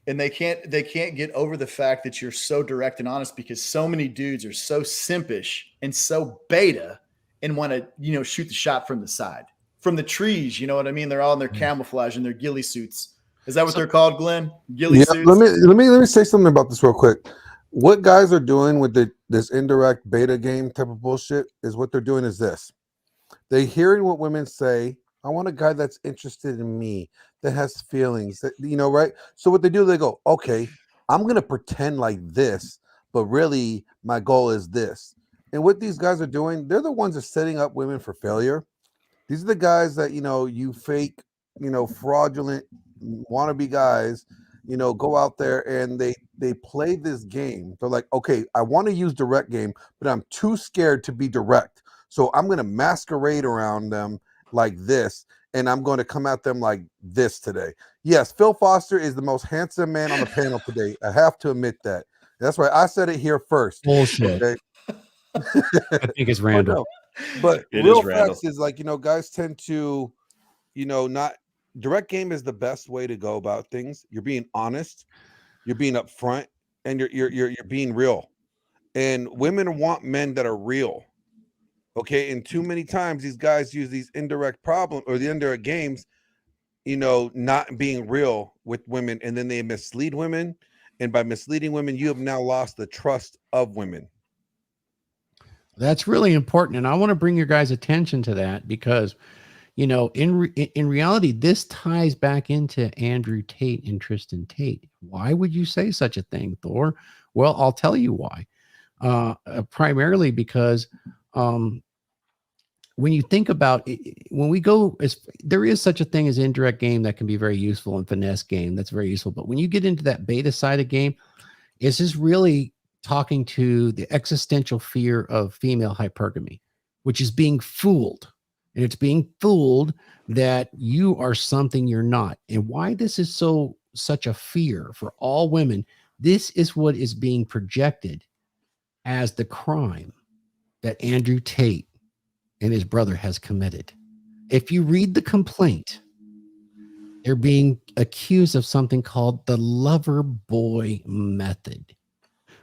And they can't get over the fact that you're so direct and honest, because so many dudes are so simpish and so beta and want to, you know, shoot the shot from the side, from the trees. You know what I mean? They're all in their camouflage and their ghillie suits. Is that what they're called, Glenn? Ghillie suits? Let me say something about this real quick. What guys are doing with this indirect beta game type of bullshit is what they're doing is this. They're hearing what women say. I want a guy that's interested in me, that has feelings, that, you know, right? So what they do, they go, okay, I'm going to pretend like this, but really my goal is this. And what these guys are doing, they're the ones that are setting up women for failure. These are the guys that, you know, you fake, you know, fraudulent wannabe guys, you know, go out there and they play this game. They're like, okay, I want to use direct game, but I'm too scared to be direct. So I'm going to masquerade around them like this, and I'm going to come at them like this today. Yes, Phil Foster is the most handsome man on the panel today. I have to admit that. That's right. I said it here first. Bullshit. Okay? I think it's Randall. But It real is Randall. facts is like, you know, guys tend to, you know, not direct game is the best way to go about things. You're being honest, you're being upfront, and you're being real. And women want men that are real. Okay, and too many times these guys use these indirect problems or the indirect games, you know, not being real with women, and then they mislead women. And by misleading women, you have now lost the trust of women. That's really important, and I want to bring your guys' attention to that because, you know, in reality, this ties back into Andrew Tate and Tristan Tate. Why would you say such a thing, Thor? Well, I'll tell you why. Primarily because when you think about it, when we go, there is such a thing as indirect game that can be very useful, and finesse game that's very useful. But when you get into that beta side of game, it's just really talking to the existential fear of female hypergamy, which is being fooled. And it's being fooled that you are something you're not. And why this is such a fear for all women, this is what is being projected as the crime that Andrew Tate and his brother has committed. If you read the complaint, they're being accused of something called the lover boy method,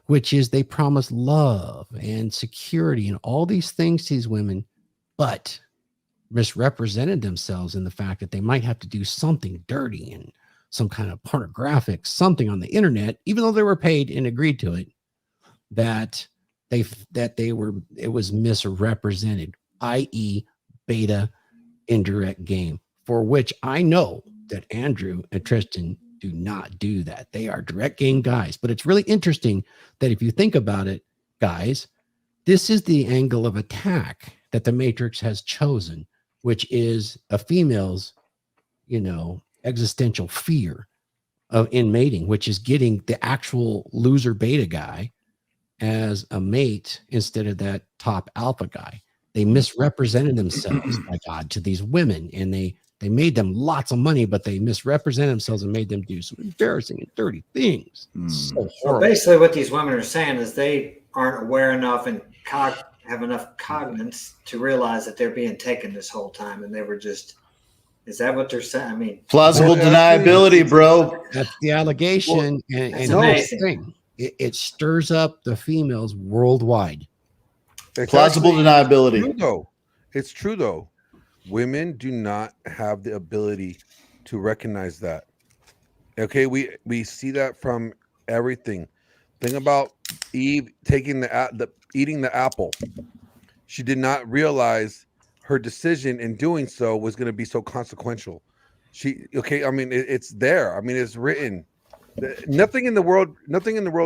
which is they promise love and security and all these things to these women, but misrepresented themselves in the fact that they might have to do something dirty and some kind of pornographic something on the internet, even though they were paid and agreed to it, it was misrepresented, i.e. beta indirect game, for which I know that Andrew and Tristan do not do that. They are direct game guys. But it's really interesting that if you think about it, guys, this is the angle of attack that the Matrix has chosen, which is a female's, existential fear in mating, which is getting the actual loser beta guy as a mate instead of that top alpha guy. They misrepresented themselves, my God, to these women, and they made them lots of money, but they misrepresented themselves and made them do some embarrassing and dirty things. So So horrible. basically, what these women are saying is they aren't aware enough and have enough cognizance to realize that they're being taken this whole time, and they were just. Is that what they're saying? I mean, Plausible deniability, bro. That's the allegation, and that's here's amazing. the thing: it stirs up the females worldwide. Plausible deniability. It's true though. Women do not have the ability to recognize that. Okay, we see that from everything. Think about Eve taking eating the apple. She did not realize her decision in doing so was going to be so consequential. It's there. I mean, it's written. Nothing in the world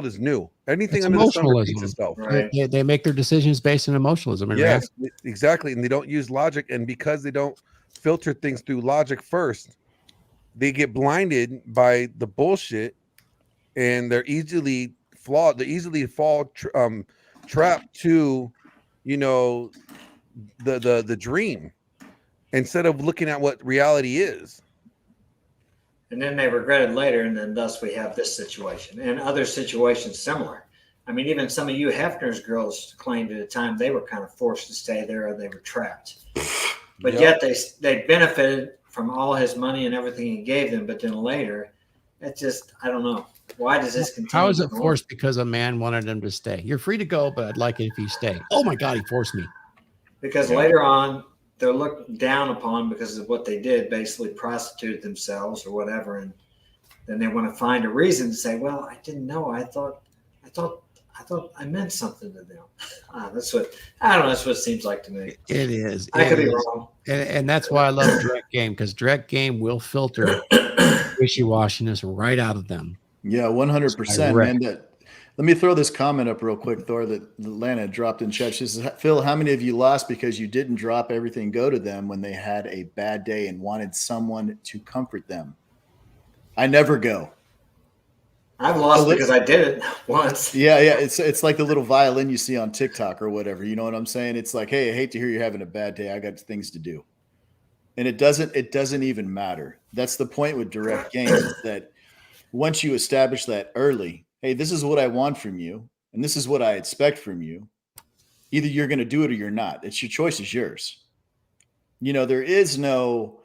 is new. Anything It's under the sun emotionalism. repeats itself. They make their decisions based on emotionalism. And Yes, exactly. And they don't use logic. And because they don't filter things through logic first, they get blinded by the bullshit, and they're easily flawed. They easily fall trapped to, the dream instead of looking at what reality is. And then they regret it later, and then thus we have this situation and other situations similar. I mean, even some of you Hefner's girls claimed at the time they were kind of forced to stay there or they were trapped. But yet they benefited from all his money and everything he gave them. But then later, it's just, I don't know. Why does this continue? How is it forced because a man wanted them to stay? You're free to go, but I'd like it if you stay. Oh my God, he forced me. Because later on, they're looked down upon because of what they did, basically prostituted themselves or whatever. And then they want to find a reason to say, well, I didn't know. I thought I meant something to them. That's what it seems like to me. It is. I could be wrong. And that's why I love direct game, because direct game will filter wishy-washiness right out of them. Yeah, 100%, man. Let me throw this comment up real quick, Thor, that Lana dropped in chat. She says, Phil, how many of you lost because you didn't drop everything, go to them when they had a bad day and wanted someone to comfort them? I never go. I've lost because I did it once. Yeah. It's like the little violin you see on TikTok or whatever. You know what I'm saying? It's like, hey, I hate to hear you're having a bad day. I got things to do. And it doesn't even matter. That's the point with direct games, that once you establish that early, hey, this is what I want from you, and this is what I expect from you. Either you're going to do it or you're not. It's your choice is yours. There is no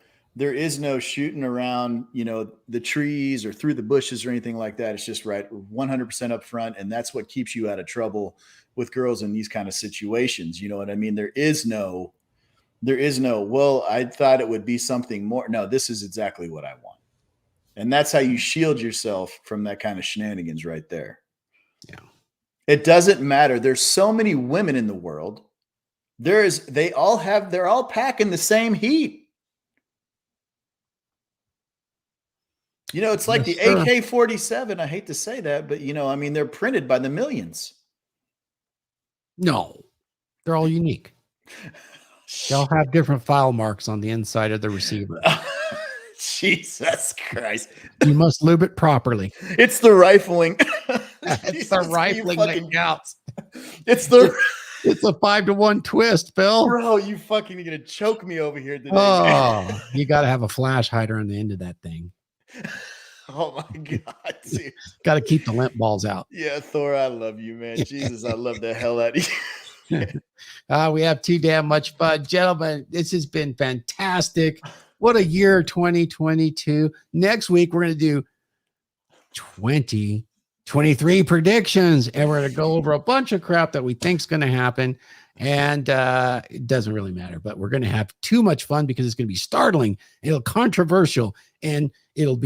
shooting around, the trees or through the bushes or anything like that. It's just 100% up front, and that's what keeps you out of trouble with girls in these kind of situations. You know what I mean? There is no, well, I thought it would be something more. No, this is exactly what I want. And that's how you shield yourself from that kind of shenanigans right there. Yeah. It doesn't matter. There's so many women in the world. They're all packing the same heat. It's like the AK-47. I hate to say that, but they're printed by the millions. No, they're all unique. They'll have different file marks on the inside of the receiver. Jesus Christ. You must lube it properly. It's the rifling. It's the rifling that counts. It's a 5-to-1 twist, Bill. Bro, you fucking gonna choke me over here today. Oh, you got to have a flash hider on the end of that thing. Oh my God, dude. Got to keep the limp balls out. Yeah, Thor, I love you, man. Jesus, I love the hell out of you. We have too damn much fun. Gentlemen, this has been fantastic. What a year, 2022. Next week, we're going to do 20 23 predictions, and we're going to go over a bunch of crap that we think's going to happen. And it doesn't really matter, but we're going to have too much fun because it's going to be startling, it'll controversial, and it'll be